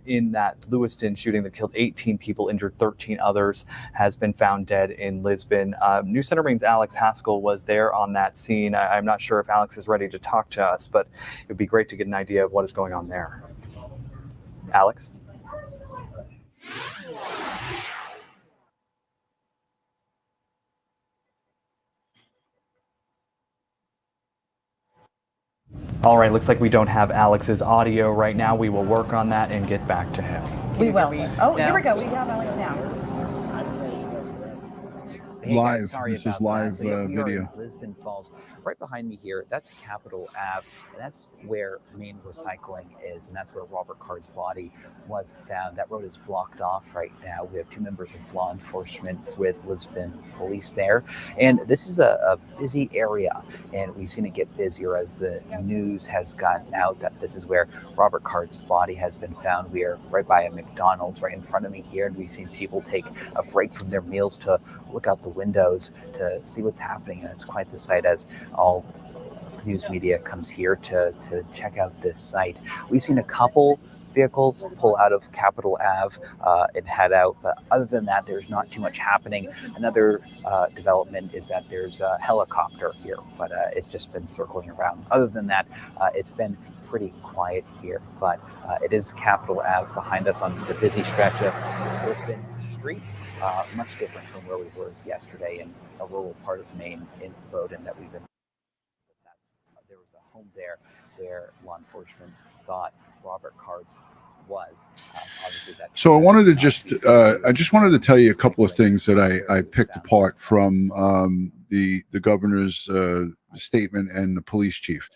in that Lewiston shooting that killed 18 people, injured 13 others, has been found dead in Lisbon. News Center Maine's Alex Haskell was there on that scene. I'm not sure if Alex is ready to talk to us, but it would be great to get an idea of what is going on there. Alex? All right, looks like we don't have Alex's audio right now. We will work on that and get back to him. We will. Oh, here we go. We have Alex now. Hey live. Guys, sorry This about is live that. So, yeah, we are video. in Lisbon Falls. Right behind me here, that's Capitol Ave, and that's where Maine Recycling is, and that's where Robert Card's body was found. That road is blocked off right now. We have two members of law enforcement with Lisbon Police there, and this is a busy area, and we've seen it get busier as the news has gotten out that this is where Robert Card's body has been found. We are right by a McDonald's right in front of me here, and we've seen people take a break from their meals to look out the windows to see what's happening, and it's quite the sight as all news media comes here to check out this site. We've seen a couple vehicles pull out of Capitol Ave and head out, but other than that, there's not too much happening. Another development is that there's a helicopter here, but it's just been circling around. Other than that, it's been pretty quiet here, but it is Capitol Ave behind us on the busy stretch of Lisbon Street. Much different from where we were yesterday in a rural part of Maine in Bowdoin that we've been. There was a home there where law enforcement thought Robert Card's was. Obviously that. So I wanted to just wanted to tell you a couple of things that I picked apart from the governor's statement and the police chief.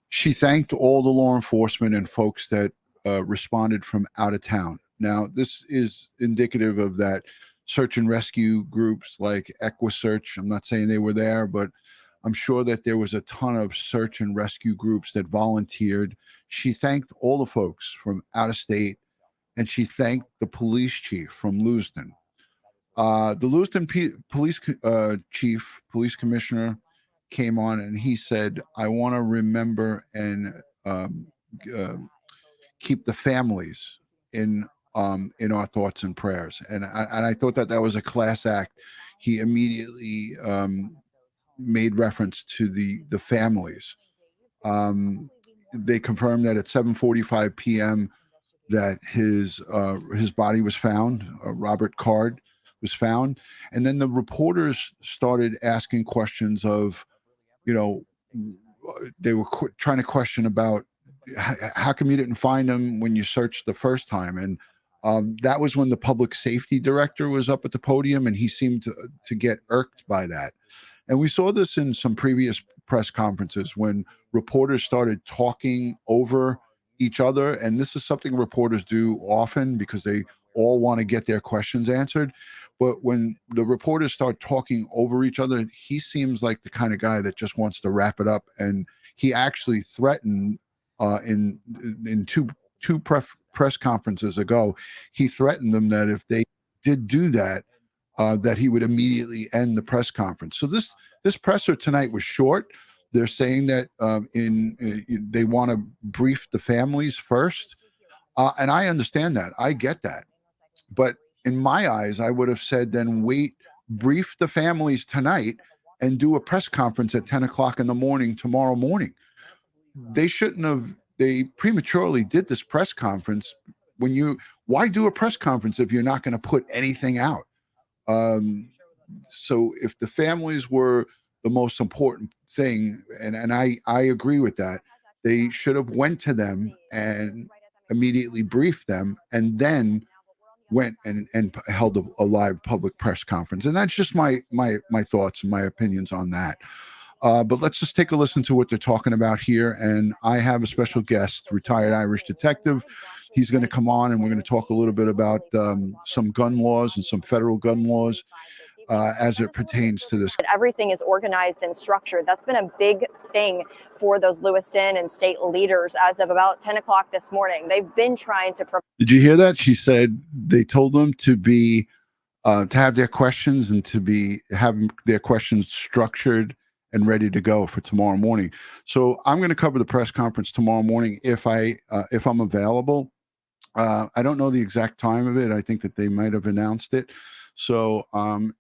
She thanked all the law enforcement and folks that responded from out of town. Now, this is indicative of that search and rescue groups like EquiSearch. I'm not saying they were there, but I'm sure that there was a ton of search and rescue groups that volunteered. She thanked all the folks from out of state, and she thanked the police chief from Lewiston. The Lewiston police chief, police commissioner, came on and he said, "I want to remember and keep the families in our thoughts and prayers." And I thought that that was a class act. He immediately made reference to the families. They confirmed that at 7:45 p.m. that his body was found. Robert Card was found, and then the reporters started asking questions of, they were trying to question about how come you didn't find him when you searched the first time, and that was when the public safety director was up at the podium, and he seemed to get irked by that. And we saw this in some previous press conferences when reporters started talking over each other. And this is something reporters do often because they all want to get their questions answered. But when the reporters start talking over each other, he seems like the kind of guy that just wants to wrap it up. And he actually threatened in two press conferences ago, he threatened them that if they did do that, that he would immediately end the press conference. So this presser tonight was short. They're saying that they want to brief the families first, and I understand that. I get that, but in my eyes, I would have said then wait, brief the families tonight, and do a press conference at 10 o'clock in the morning tomorrow morning. They shouldn't have. They prematurely did this press conference. Why do a press conference if you're not going to put anything out? So if the families were the most important thing, and I agree with that, they should have went to them and immediately briefed them, and then went and held a live public press conference. And that's just my thoughts and my opinions on that. But let's just take a listen to what they're talking about here. And I have a special guest, retired Irish detective. He's going to come on, and we're going to talk a little bit about some gun laws and some federal gun laws as it pertains to this. Everything is organized and structured. That's been a big thing for those Lewiston and state leaders as of about 10 o'clock this morning. They've been trying to. Did you hear that? She said they told them to have their questions and have their questions structured and ready to go for tomorrow morning. So I'm going to cover the press conference tomorrow morning if I'm available. I don't know the exact time of it. I think that they might have announced it. So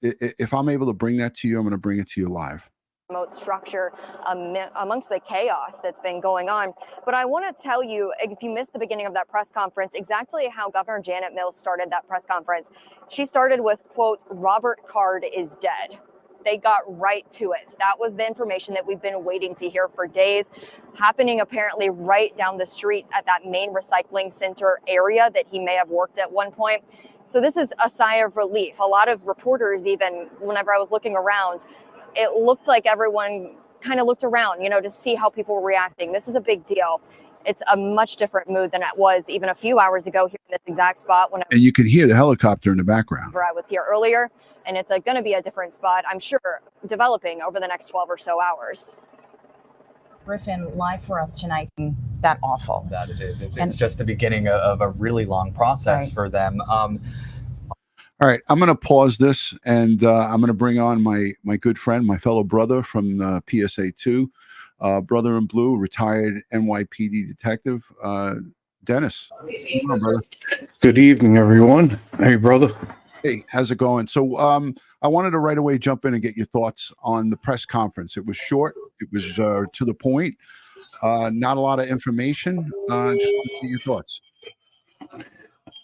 if I'm able to bring that to you, I'm going to bring it to you live. Remote structure amongst the chaos that's been going on. But I want to tell you, if you missed the beginning of that press conference, exactly how Governor Janet Mills started that press conference. She started with, quote, "Robert Card is dead." They got right to it. That was the information that we've been waiting to hear for days, happening apparently right down the street at that Maine recycling center area that he may have worked at one point. So this is a sigh of relief. A lot of reporters, even whenever I was looking around, it looked like everyone kind of looked around, to see how people were reacting. This is a big deal. It's a much different mood than it was even a few hours ago here in this exact spot. And you can hear the helicopter in the background. I was here earlier, and it's going to be a different spot, I'm sure, developing over the next 12 or so hours. Griffin, live for us tonight. That awful. That it is. It's just the beginning of a really long process for them. All right, I'm going to pause this, and I'm going to bring on my good friend, my fellow brother from PSA 2, brother in blue, retired NYPD detective, Dennis. Come on, brother. Good evening, everyone. Hey, brother. Hey, how's it going? So I wanted to right away jump in and get your thoughts on the press conference. It was short. It was to the point. Not a lot of information. Just want to see your thoughts.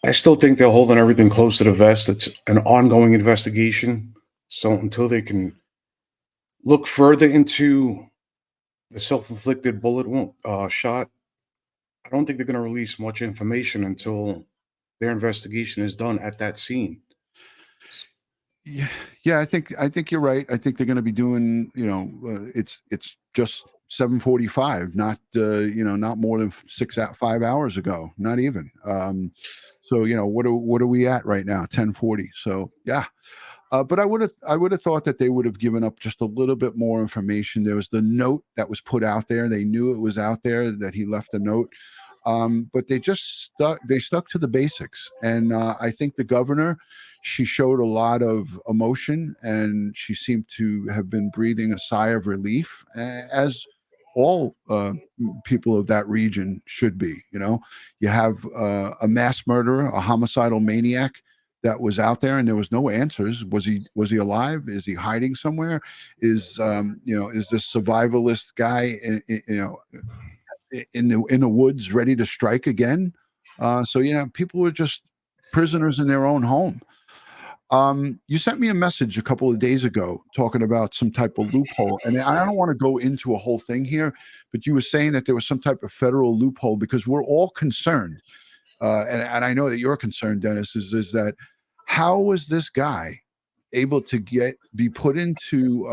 I still think they're holding everything close to the vest. It's an ongoing investigation. So until they can look further into the self-inflicted bullet shot, I don't think they're going to release much information until their investigation is done at that scene. Yeah, I think you're right. I think they're going to be doing, it's just 7:45, not not more than 5 hours ago, not even. So what are we at right now? 10:40. So yeah. But I would have thought that they would have given up just a little bit more information. There was the note that was put out there. They knew it was out there, that he left a note. But they just stuck to the basics. And I think the governor, she showed a lot of emotion, and she seemed to have been breathing a sigh of relief, as all people of that region should be. You have a mass murderer, a homicidal maniac that was out there, and there was no answers. Was he alive? Is he hiding somewhere? Is this survivalist guy in the woods ready to strike again? So people were just prisoners in their own home. You sent me a message a couple of days ago talking about some type of loophole, and I don't want to go into a whole thing here, but you were saying that there was some type of federal loophole, because we're all concerned, and I know that you're concerned, Dennis, is that how was this guy able to be put into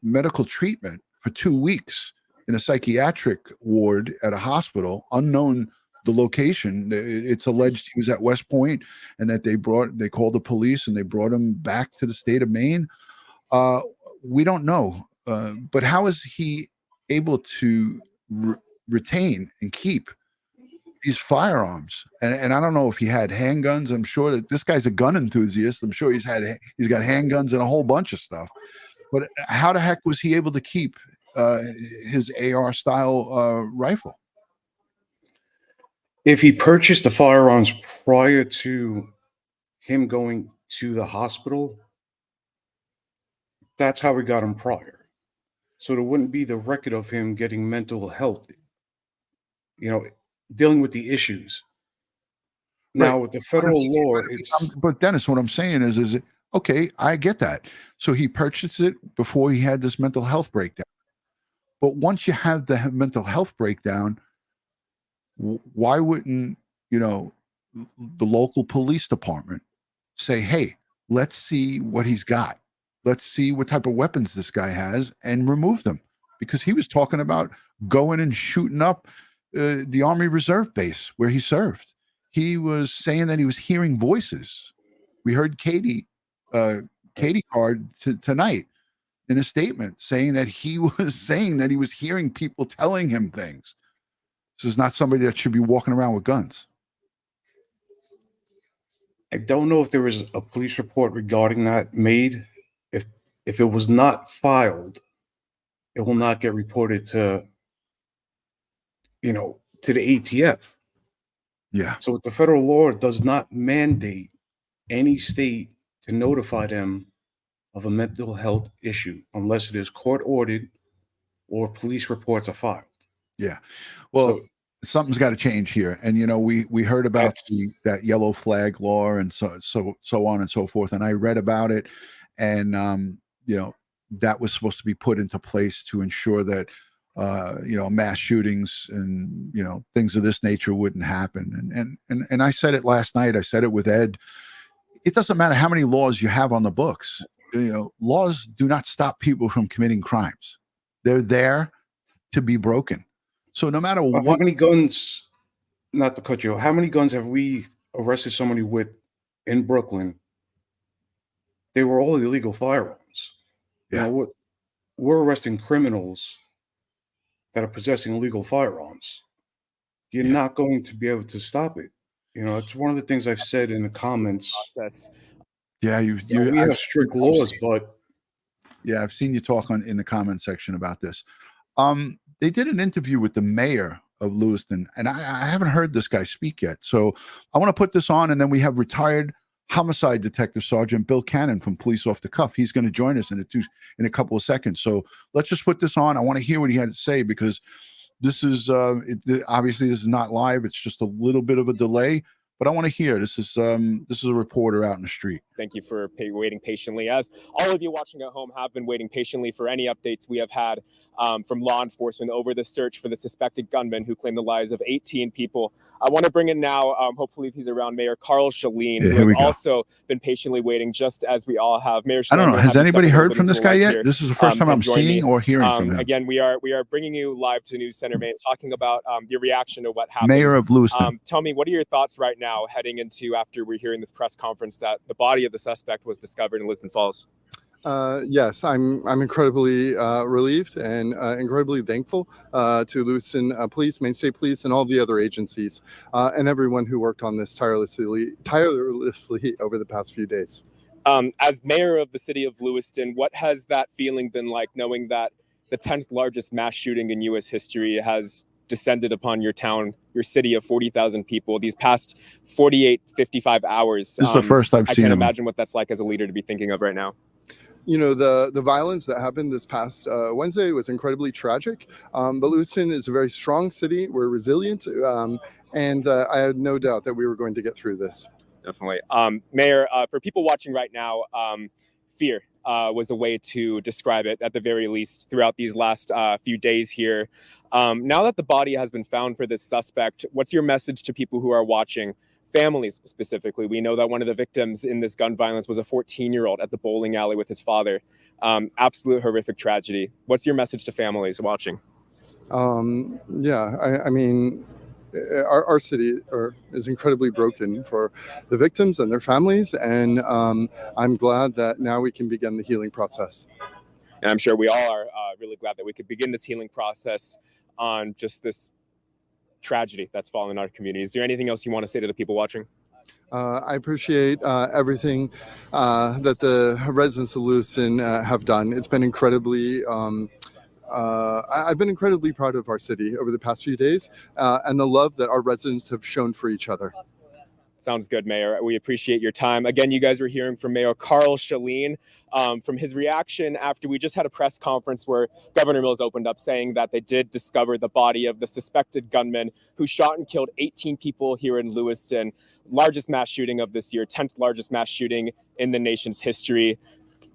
medical treatment for 2 weeks in a psychiatric ward at a hospital, unknown the location. It's alleged he was at West Point, and that they called the police and they brought him back to the state of Maine. We don't know, but how is he able to retain and keep these firearms? And I don't know if he had handguns. I'm sure that this guy's a gun enthusiast. I'm sure he's got handguns and a whole bunch of stuff. But how the heck was he able to keep his AR style rifle? If he purchased the firearms prior to him going to the hospital, that's how we got him prior. So there wouldn't be the record of him getting mental health, dealing with the issues. Now, with the federal law, but Dennis, what I'm saying is okay, I get that. So he purchased it before he had this mental health breakdown. But once you have the mental health breakdown, why wouldn't the local police department say, hey, let's see what he's got, let's see what type of weapons this guy has, and remove them? Because he was talking about going and shooting up the Army Reserve base where he served. He was saying that he was hearing voices. We heard Katie Card tonight in a statement saying that he was hearing people telling him things. This is not somebody that should be walking around with guns. I don't know if there was a police report regarding that made. If it was not filed, it will not get reported to the ATF. Yeah. So the federal law does not mandate any state to notify them of a mental health issue unless it is court ordered or police reports are filed. Yeah. Well, something's got to change here. And we heard about that yellow flag law and so on and so forth. And I read about it, and that was supposed to be put into place to ensure that mass shootings and things of this nature wouldn't happen. And I said it last night. I said it with Ed. It doesn't matter how many laws you have on the books. Laws do not stop people from committing crimes. They're there to be broken. So no matter what. How many guns? Not to cut you off. How many guns have we arrested somebody with in Brooklyn? They were all illegal firearms. Yeah. We're arresting criminals that are possessing illegal firearms. You're not going to be able to stop it. It's one of the things I've said in the comments. Yeah, we have strict laws, but yeah, I've seen you talk in the comment section about this. They did an interview with the mayor of Lewiston, and I haven't heard this guy speak yet. So I want to put this on, and then we have retired homicide detective Sergeant Bill Cannon from Police Off the Cuff. He's going to join us in a couple of seconds. So let's just put this on. I want to hear what he had to say, because this is obviously this is not live. It's just a little bit of a delay, but I want to hear. This is a reporter out in the street. Thank you for waiting patiently, as all of you watching at home have been waiting patiently for any updates we have had from law enforcement over the search for the suspected gunman who claimed the lives of 18 people. I want to bring in now, hopefully if he's around, Mayor Carl Shalin, who has also been patiently waiting, just as we all have. Mayor Shalin, I don't know. Has anybody heard from this guy yet? here, This is the first time I'm seeing or hearing from him. Again, we are bringing you live to News Center Maine, talking about your reaction to what happened. Mayor of Lewiston. Tell me, what are your thoughts right now heading into after we're hearing this press conference that the body of the suspect was discovered in Lisbon Falls? Yes, I'm incredibly relieved and incredibly thankful to Lewiston Police, Maine State Police, and all the other agencies and everyone who worked on this tirelessly over the past few days. As mayor of the city of Lewiston, what has that feeling been like, knowing that the 10th largest mass shooting in U.S. history has descended upon your town, your city of 40,000 people, these past 48, 55 hours? This is the first I've I seen can't him. imagine what that's like as a leader to be thinking of right now. You know, the violence that happened this past Wednesday was incredibly tragic, but Lewiston is a very strong city. We're resilient, and I had no doubt that we were going to get through this. Definitely. Mayor, for people watching right now, fear was a way to describe it, at the very least, throughout these last few days here. Now that the body has been found for this suspect, what's your message to people who are watching? Families specifically. We know that one of the victims in this gun violence was a 14-year-old at the bowling alley with his father. Absolute horrific tragedy. What's your message to families watching? Yeah, I mean, our city is incredibly broken for the victims and their families, and I'm glad that now we can begin the healing process. And I'm sure we all are really glad that we could begin this healing process on just this tragedy that's fallen in our community. Is there anything else you want to say to the people watching? I appreciate everything that the residents of Lewiston have done. It's been incredibly, I've been incredibly proud of our city over the past few days and the love that our residents have shown for each other. Sounds good, Mayor. We appreciate your time. Again, you guys were hearing from Mayor Carl Shalin, from his reaction after we just had a press conference where Governor Mills opened up saying that they did discover the body of the suspected gunman who shot and killed 18 people here in Lewiston. Largest mass shooting of this year, 10th largest mass shooting in the nation's history.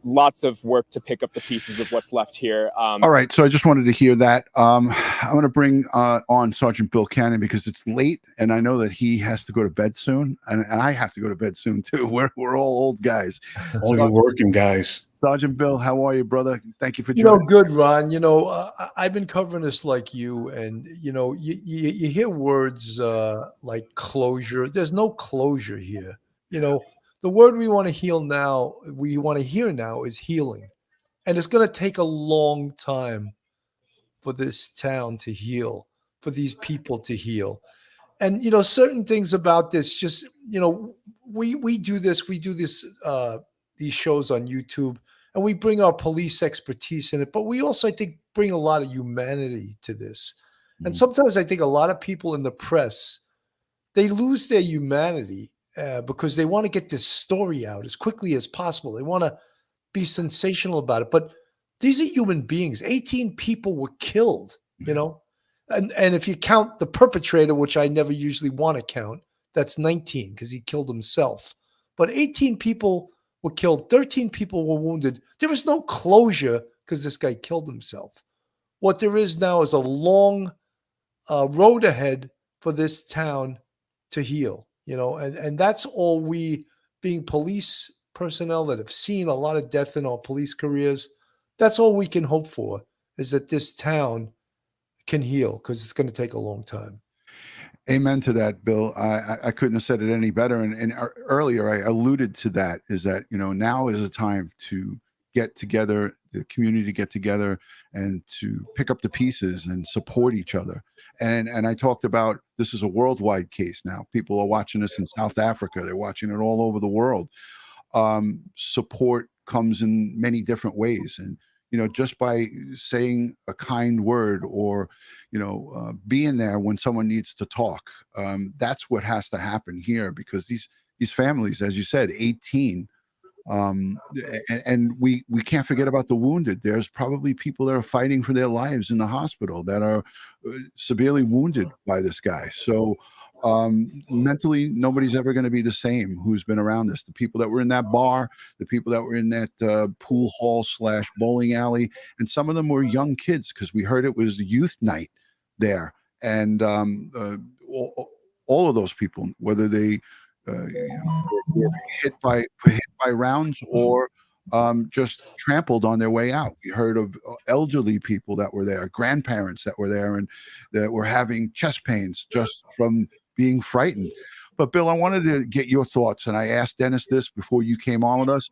Lots of work to pick up the pieces of what's left here. All right, so I just wanted to hear that. I'm going to bring on Sergeant Bill Cannon because it's late, and I know that he has to go to bed soon, and I have to go to bed soon too. We're all old guys. All you working guys. Sergeant Bill, how are you, brother? Thank you for joining. Good, Ron. I've been covering this like you, and you hear words like closure. There's no closure here. The word we want to hear now is healing. And it's going to take a long time for this town to heal, for these people to heal. And, certain things about this, just, we do this, these shows on YouTube, and we bring our police expertise in it, but we also, I think, bring a lot of humanity to this. And sometimes I think a lot of people in the press, they lose their humanity because they want to get this story out as quickly as possible. They want to be sensational about it. But these are human beings. 18 people were killed, And if you count the perpetrator, which I never usually want to count, that's 19 because he killed himself. But 18 people were killed. 13 people were wounded. There was no closure because this guy killed himself. What there is now is a long road ahead for this town to heal. And that's all we, being police personnel that have seen a lot of death in our police careers, that's all we can hope for, is that this town can heal, because it's going to take a long time. Amen to that, Bill. I couldn't have said it any better. And earlier I alluded to that, is that, now is a time to get together, the community to get together and to pick up the pieces and support each other. And I talked about, this is a worldwide case now. People are watching this in South Africa. They're watching it all over the world. Support comes in many different ways. And, just by saying a kind word or, being there when someone needs to talk, that's what has to happen here, because these families, as you said, 18, and we can't forget about the wounded. There's probably people that are fighting for their lives in the hospital that are severely wounded by this guy. So mentally, nobody's ever going to be the same who's been around this. The people that were in that bar, the people that were in that pool hall / bowling alley, and some of them were young kids because we heard it was youth night there. And all of those people, whether they were hit by rounds or just trampled on their way out. We heard of elderly people that were there, grandparents that were there, and that were having chest pains just from being frightened. But Bill, I wanted to get your thoughts, and I asked Dennis this before you came on with us.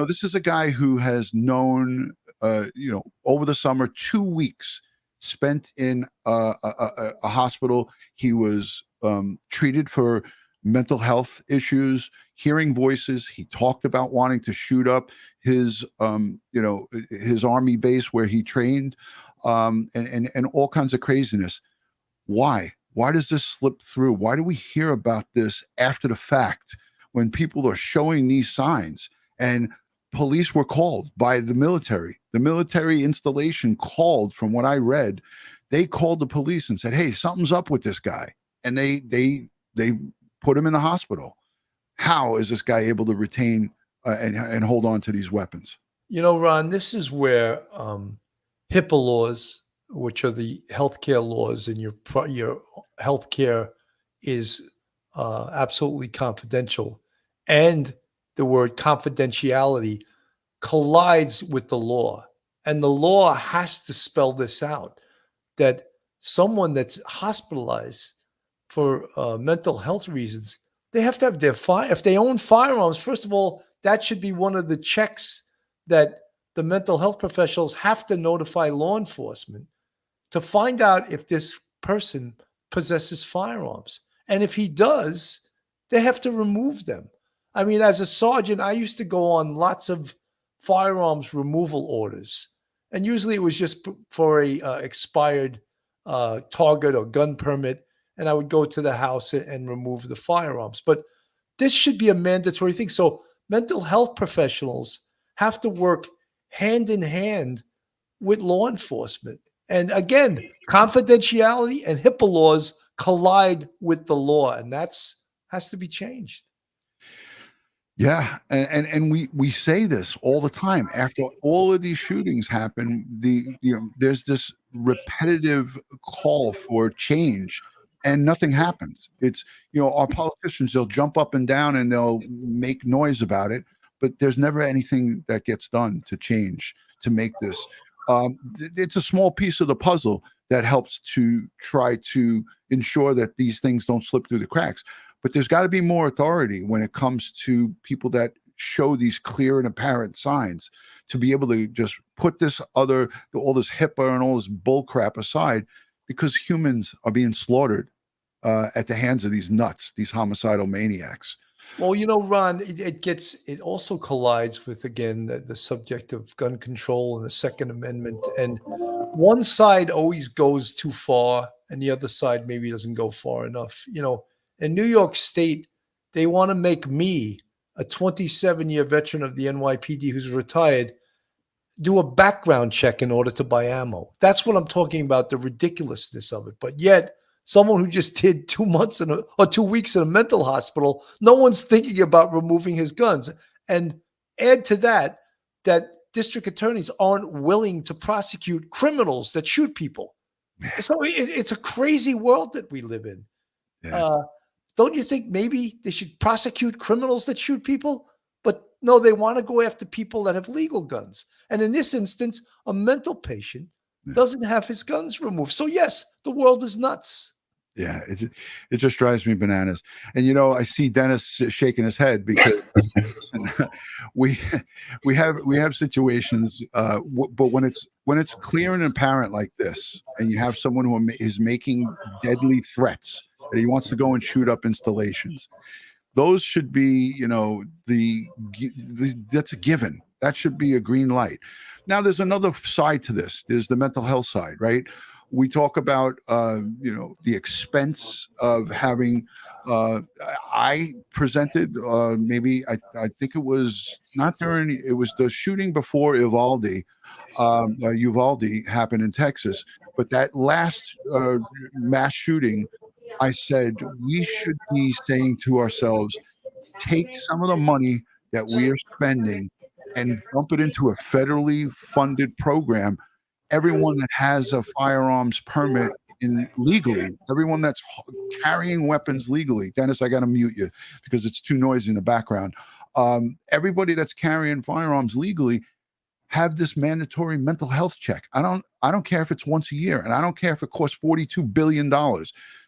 This is a guy who has known, over the summer, 2 weeks spent in a hospital. He was treated for mental health issues, hearing voices. He talked about wanting to shoot up his, his army base where he trained, and all kinds of craziness. Why? Why does this slip through? Why do we hear about this after the fact when people are showing these signs? And police were called by the military. The military installation called, from what I read, they called the police and said, "Hey, something's up with this guy," and they put him in the hospital. How is this guy able to retain and hold on to these weapons? Ron, this is where HIPAA laws, which are the healthcare laws, and your healthcare is absolutely confidential, and the word confidentiality collides with the law. And the law has to spell this out, that someone that's hospitalized for mental health reasons, they have to have their if they own firearms, first of all, that should be one of the checks that the mental health professionals have to notify law enforcement to find out if this person possesses firearms. And if he does, they have to remove them. I mean, as a sergeant, I used to go on lots of firearms removal orders. And usually it was just for a expired target or gun permit. And I would go to the house and remove the firearms. But this should be a mandatory thing. So mental health professionals have to work hand in hand with law enforcement. And again, confidentiality and HIPAA laws collide with the law, and has to be changed. Yeah, and we say this all the time. After all of these shootings happen, there's this repetitive call for change, and nothing happens. It's our politicians, they'll jump up and down and they'll make noise about it, but there's never anything that gets done to change, to make this. It's a small piece of the puzzle that helps to try to ensure that these things don't slip through the cracks. But there's got to be more authority when it comes to people that show these clear and apparent signs, to be able to just put all this HIPAA and all this bull crap aside, because humans are being slaughtered at the hands of these nuts, these homicidal maniacs. Well, Ron, it also collides with, again, the subject of gun control and the Second Amendment. And one side always goes too far and the other side maybe doesn't go far enough. In New York State, they want to make me, a 27-year veteran of the NYPD who's retired, do a background check in order to buy ammo. That's what I'm talking about, the ridiculousness of it. But yet, someone who just did 2 months or 2 weeks in a mental hospital, no one's thinking about removing his guns. And add to that district attorneys aren't willing to prosecute criminals that shoot people. So it's a crazy world that we live in. Yeah. Don't you think maybe they should prosecute criminals that shoot people? But no, they want to go after people that have legal guns. And in this instance, a mental patient doesn't have his guns removed. So yes, the world is nuts. Yeah, it just drives me bananas. And I see Dennis shaking his head because listen, we have situations, but when it's clear and apparent like this, and you have someone who is making deadly threats that he wants to go and shoot up installations, those should be, that's a given. That should be a green light. Now, there's another side to this. There's the mental health side, right? We talk about, the expense of having, I presented, I think it was not during, it was the shooting before Uvalde happened in Texas. But that last mass shooting, I said we should be saying to ourselves, take some of the money that we are spending and dump it into a federally funded program. Everyone that has a firearms permit legally, everyone that's carrying weapons legally. Dennis, I got to mute you because it's too noisy in the background. Everybody that's carrying firearms legally have this mandatory mental health check. I don't care if it's once a year, and I don't care if it costs $42 billion.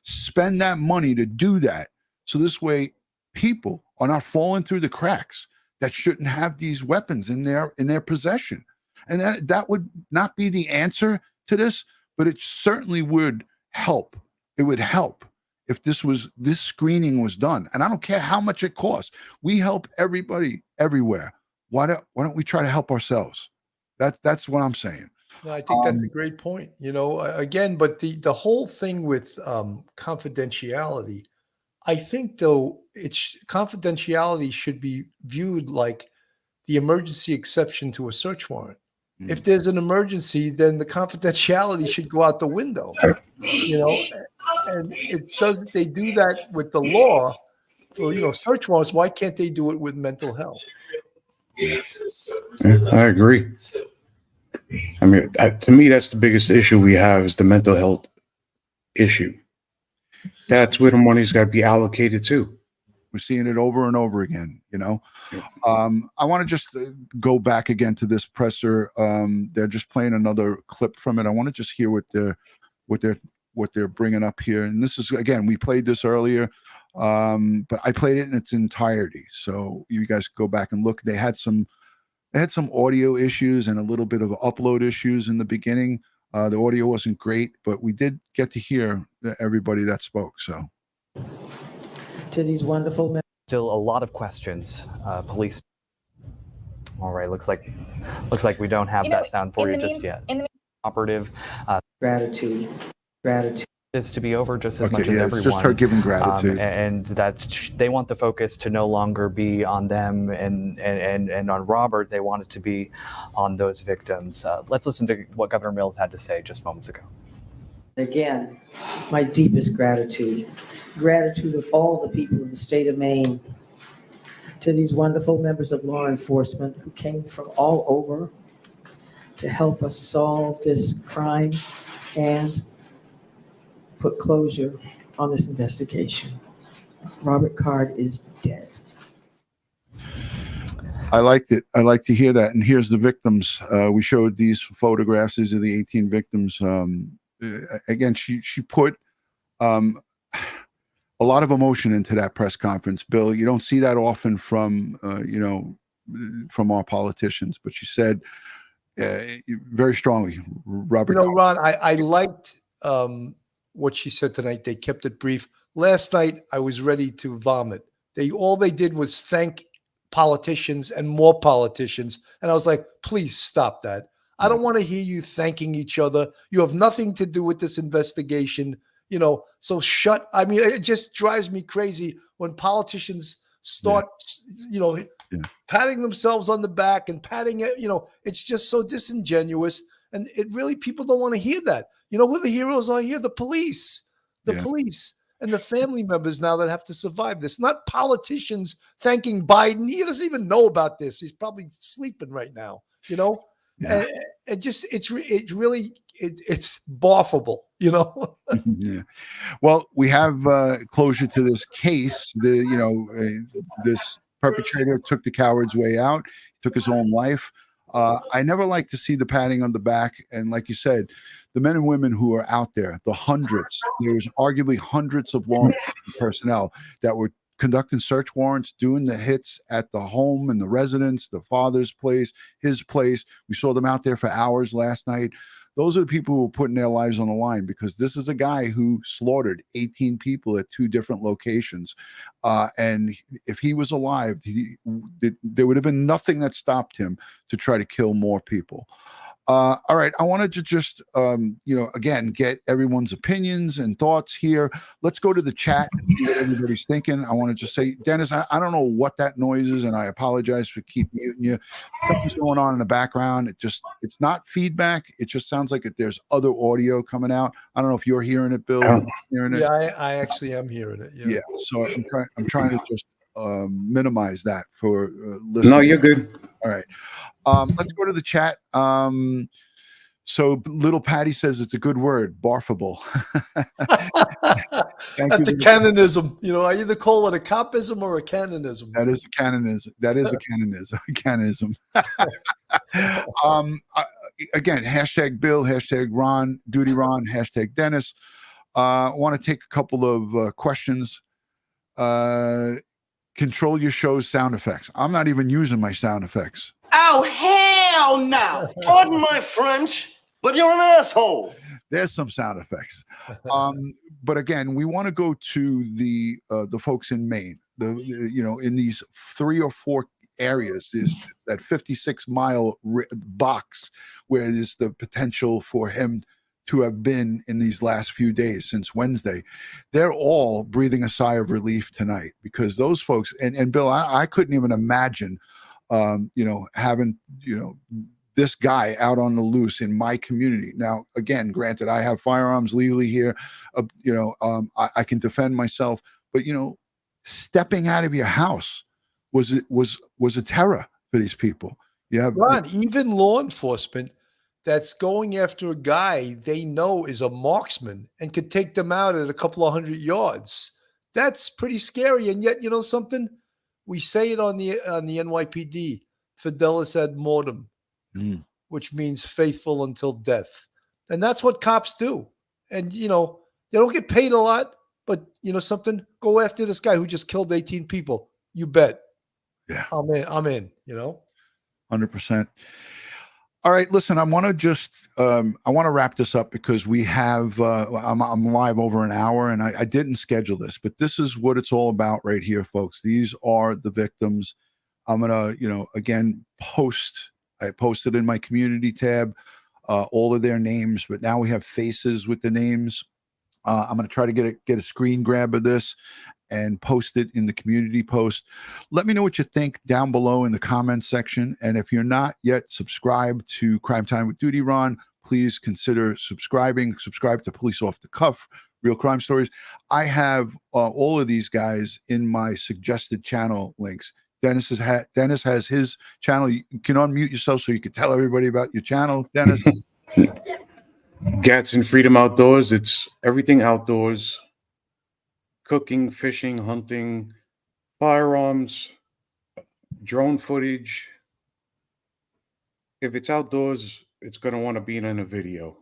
Spend that money to do that. So this way people are not falling through the cracks that shouldn't have these weapons in their possession. And that would not be the answer to this, but it certainly would help. It would help if this screening was done. And I don't care how much it costs. We help everybody everywhere. Why don't we try to help ourselves? That's what I'm saying. No, I think that's a great point. Again, but the whole thing with confidentiality, I think though confidentiality should be viewed like the emergency exception to a search warrant. If there's an emergency, then the confidentiality should go out the window. And they do that with the law for search warrants. Why can't they do it with mental health? Yeah, I agree. I mean, to me, that's the biggest issue we have is the mental health issue. That's where the money's got to be allocated to. We're seeing it over and over again. I want to just go back again to this presser. They're just playing another clip from it. I want to just hear what they're bringing up here. And this is, again, we played this earlier, but I played it in its entirety. So you guys go back and look. They had some audio issues and a little bit of upload issues in the beginning. The audio wasn't great, but we did get to hear everybody that spoke. So to these wonderful men. Still a lot of questions. Police. All right, looks like we don't have that sound for you just yet. Operative. Gratitude. Is to be over just as much as everyone. It's just her giving gratitude, and that they want the focus to no longer be on them and on Robert. They want it to be on those victims. Let's listen to what Governor Mills had to say just moments ago. Again, my deepest gratitude of all the people of the state of Maine, to these wonderful members of law enforcement who came from all over to help us solve this crime and put closure on this investigation. Robert Card is dead. I liked it. I like to hear that. And here's the victims. We showed these photographs. These are the 18 victims. Again, she put a lot of emotion into that press conference. Bill, you don't see that often from from our politicians, but she said very strongly, Robert. Ron, I liked what she said tonight. They kept it brief. Last night, I was ready to vomit. All they did was thank politicians and more politicians. And I was like, please stop that. I don't want to hear you thanking each other. You have nothing to do with this investigation, so shut. I mean, it just drives me crazy when politicians start, patting themselves on the back and patting it, it's just so disingenuous. And people don't want to hear that. You know who the heroes are here? The police, police and the family members now that have to survive this, not politicians thanking Biden. He doesn't even know about this. He's probably sleeping right now, and it's baffable, Yeah. Well, we have closure to this case. This perpetrator took the coward's way out, took his own life. I never like to see the patting on the back. And like you said, the men and women who are out there, the hundreds, there's arguably hundreds of law enforcement personnel that were conducting search warrants, doing the hits at the home and the residence, the father's place, his place. We saw them out there for hours last night. Those are the people who are putting their lives on the line, because this is a guy who slaughtered 18 people at 2 different locations. And if he was alive, there would have been nothing that stopped him to try to kill more people. All right, I wanted to just, again, get everyone's opinions and thoughts here. Let's go to the chat and see what everybody's thinking. I want to just say, Dennis, I don't know what that noise is, and I apologize for keep muting you. Something's going on in the background. It's not feedback. It just sounds like there's other audio coming out. I don't know if you're hearing it, Bill. Hearing it? Yeah, I actually am hearing it. Yeah. So I'm trying to just minimize that for listeners. No, you're good. All right. Let's go to the chat. So little Patty says it's a good word, barfable. That's a canonism. I either call it a copism or a canonism. That is a canonism. That is a canonism. Canonism. Again, hashtag Bill, hashtag Ron, DutyRon, hashtag Dennis. I want to take a couple of questions. Control your show's sound effects. I'm not even using my sound effects. Oh, hell no. Pardon my French, but you're an asshole. There's some sound effects. But again, we want to go to the folks in Maine. In these 3 or 4 areas, there's that 56-mile box where there's the potential for him to have been in these last few days since Wednesday. They're all breathing a sigh of relief tonight because those folks, and Bill, I couldn't even imagine having this guy out on the loose in my community. Now, again, granted, I have firearms legally here. I can defend myself, but stepping out of your house was a terror for these people. Ron, even law enforcement that's going after a guy they know is a marksman and could take them out at a couple of 100 yards. That's pretty scary. And yet, something, we say it on the NYPD, fidelis ad mortem, which means faithful until death. And that's what cops do. And, they don't get paid a lot, but something, go after this guy who just killed 18 people. You bet. Yeah. I'm in, 100%. All right, listen, I want to just, I want to wrap this up because we have, I'm live over an hour and I didn't schedule this, but this is what it's all about right here, folks. These are the victims. I'm going to, again, I posted in my community tab, all of their names, but now we have faces with the names. I'm going to try to get a screen grab of this and post it in the community post. Let me know what you think down below in the comments section. And if you're not yet subscribed to Crime Time with DutyRon, please consider subscribing. Subscribe to Police Off the Cuff, Real Crime Stories. I have all of these guys in my suggested channel links. Dennis has his channel. You can unmute yourself so you can tell everybody about your channel, Dennis. Gats and Freedom Outdoors. It's everything outdoors. Cooking, fishing, hunting, firearms, drone footage. If it's outdoors, it's going to want to be in a video.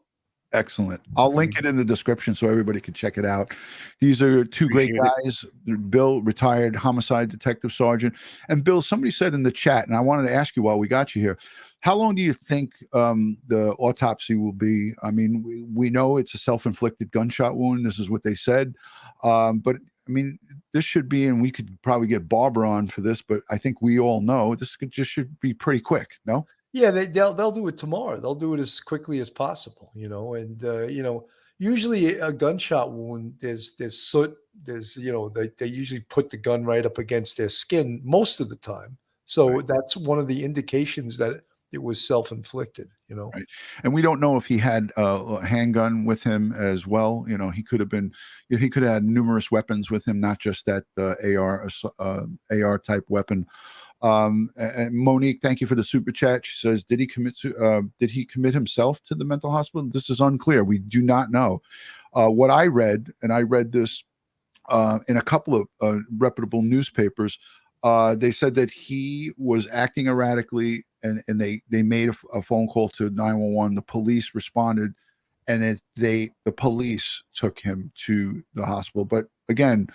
Excellent. I'll link it in the description so everybody can check it out. These are 2 great guys. Bill, retired homicide detective sergeant. And Bill, somebody said in the chat, and I wanted to ask you while we got you here, how long do you think the autopsy will be? I mean, we know it's a self-inflicted gunshot wound. This is what they said. But I mean, this should be, and we could probably get Barbara on for this, but I think we all know this should be pretty quick. No? Yeah, they'll do it tomorrow. They'll do it as quickly as possible, and usually a gunshot wound, there's soot, they usually put the gun right up against their skin most of the time. So that's one of the indications that it was self-inflicted, Right. And we don't know if he had a handgun with him as well. He could have had numerous weapons with him, not just that AR type weapon. And Monique, thank you for the super chat. She says, did he commit himself to the mental hospital? This is unclear. We do not know. What I read, and I read this in a couple of reputable newspapers, they said that he was acting erratically, and they made a phone call to 911. The police responded, and the police took him to the hospital. But again,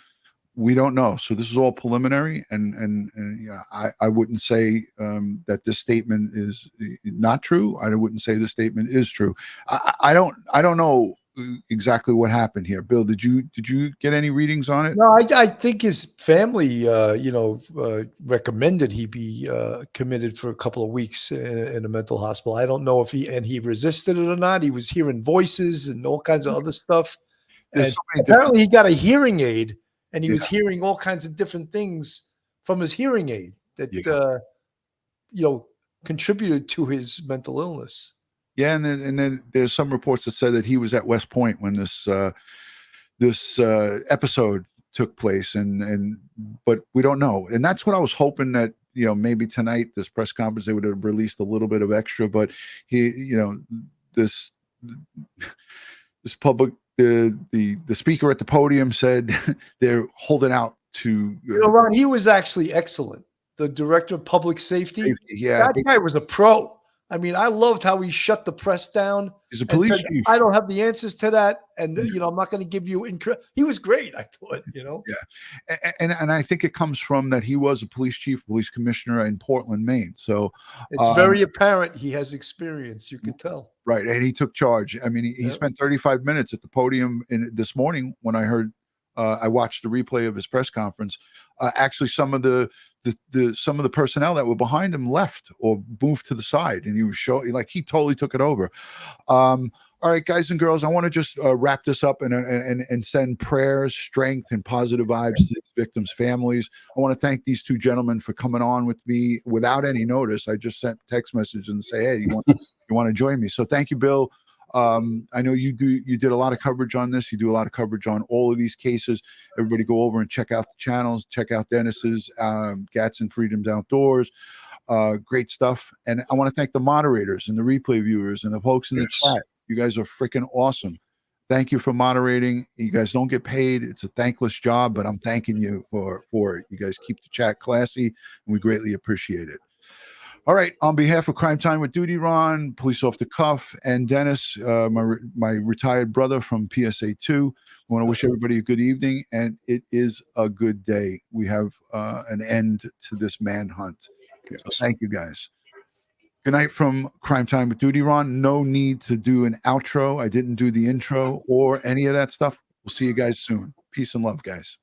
we don't know. So this is all preliminary, and yeah, I wouldn't say that this statement is not true. I wouldn't say this statement is true. I don't know exactly what happened here. Bill, did you get any readings on it? No, I think his family, recommended he be committed for a couple of weeks in a mental hospital. I don't know if he resisted it or not. He was hearing voices and all kinds of other stuff. There's And so many apparently he got a hearing aid, and he was Yeah. hearing all kinds of different things from his hearing aid that contributed to his mental illness. Yeah, and then there's some reports that said that he was at West Point when this episode took place, but we don't know. And that's what I was hoping that maybe tonight, this press conference, they would have released a little bit of extra. But this public, the speaker at the podium said they're holding out to. Ron, he was actually excellent. The director of public safety. Yeah, that guy was a pro. I mean, I loved how he shut the press down. He's a police said, chief. I don't have the answers to that, and I'm not going to give you. He was great. I thought, Yeah, and I think it comes from that he was a police chief, police commissioner in Portland, Maine. So it's very apparent he has experience. You could tell. Right, and he took charge. I mean, he spent 35 minutes at the podium this morning when I heard. I watched the replay of his press conference. Actually, some of the personnel that were behind him left or moved to the side, and he was showing like he totally took it over. All right, guys and girls, I want to just wrap this up and send prayers, strength, and positive vibes to the victims' families. I want to thank these two gentlemen for coming on with me without any notice. I just sent text message and say, hey, you want to join me? So thank you, Bill. I know you did a lot of coverage on this. You do a lot of coverage on all of these cases. Everybody go over and check out the channels, check out Dennis's Gadsden Freedoms Outdoors. Great stuff. And I want to thank the moderators and the replay viewers and the folks in the chat. You guys are freaking awesome. Thank you for moderating. You guys don't get paid. It's a thankless job, but I'm thanking you for it. You guys keep the chat classy, and we greatly appreciate it. All right. On behalf of Crime Time with DutyRon, Police Off the Cuff, and Dennis, my retired brother from PSA 2, I want to wish everybody a good evening, and it is a good day. We have an end to this manhunt. So thank you, guys. Good night from Crime Time with DutyRon. No need to do an outro. I didn't do the intro or any of that stuff. We'll see you guys soon. Peace and love, guys.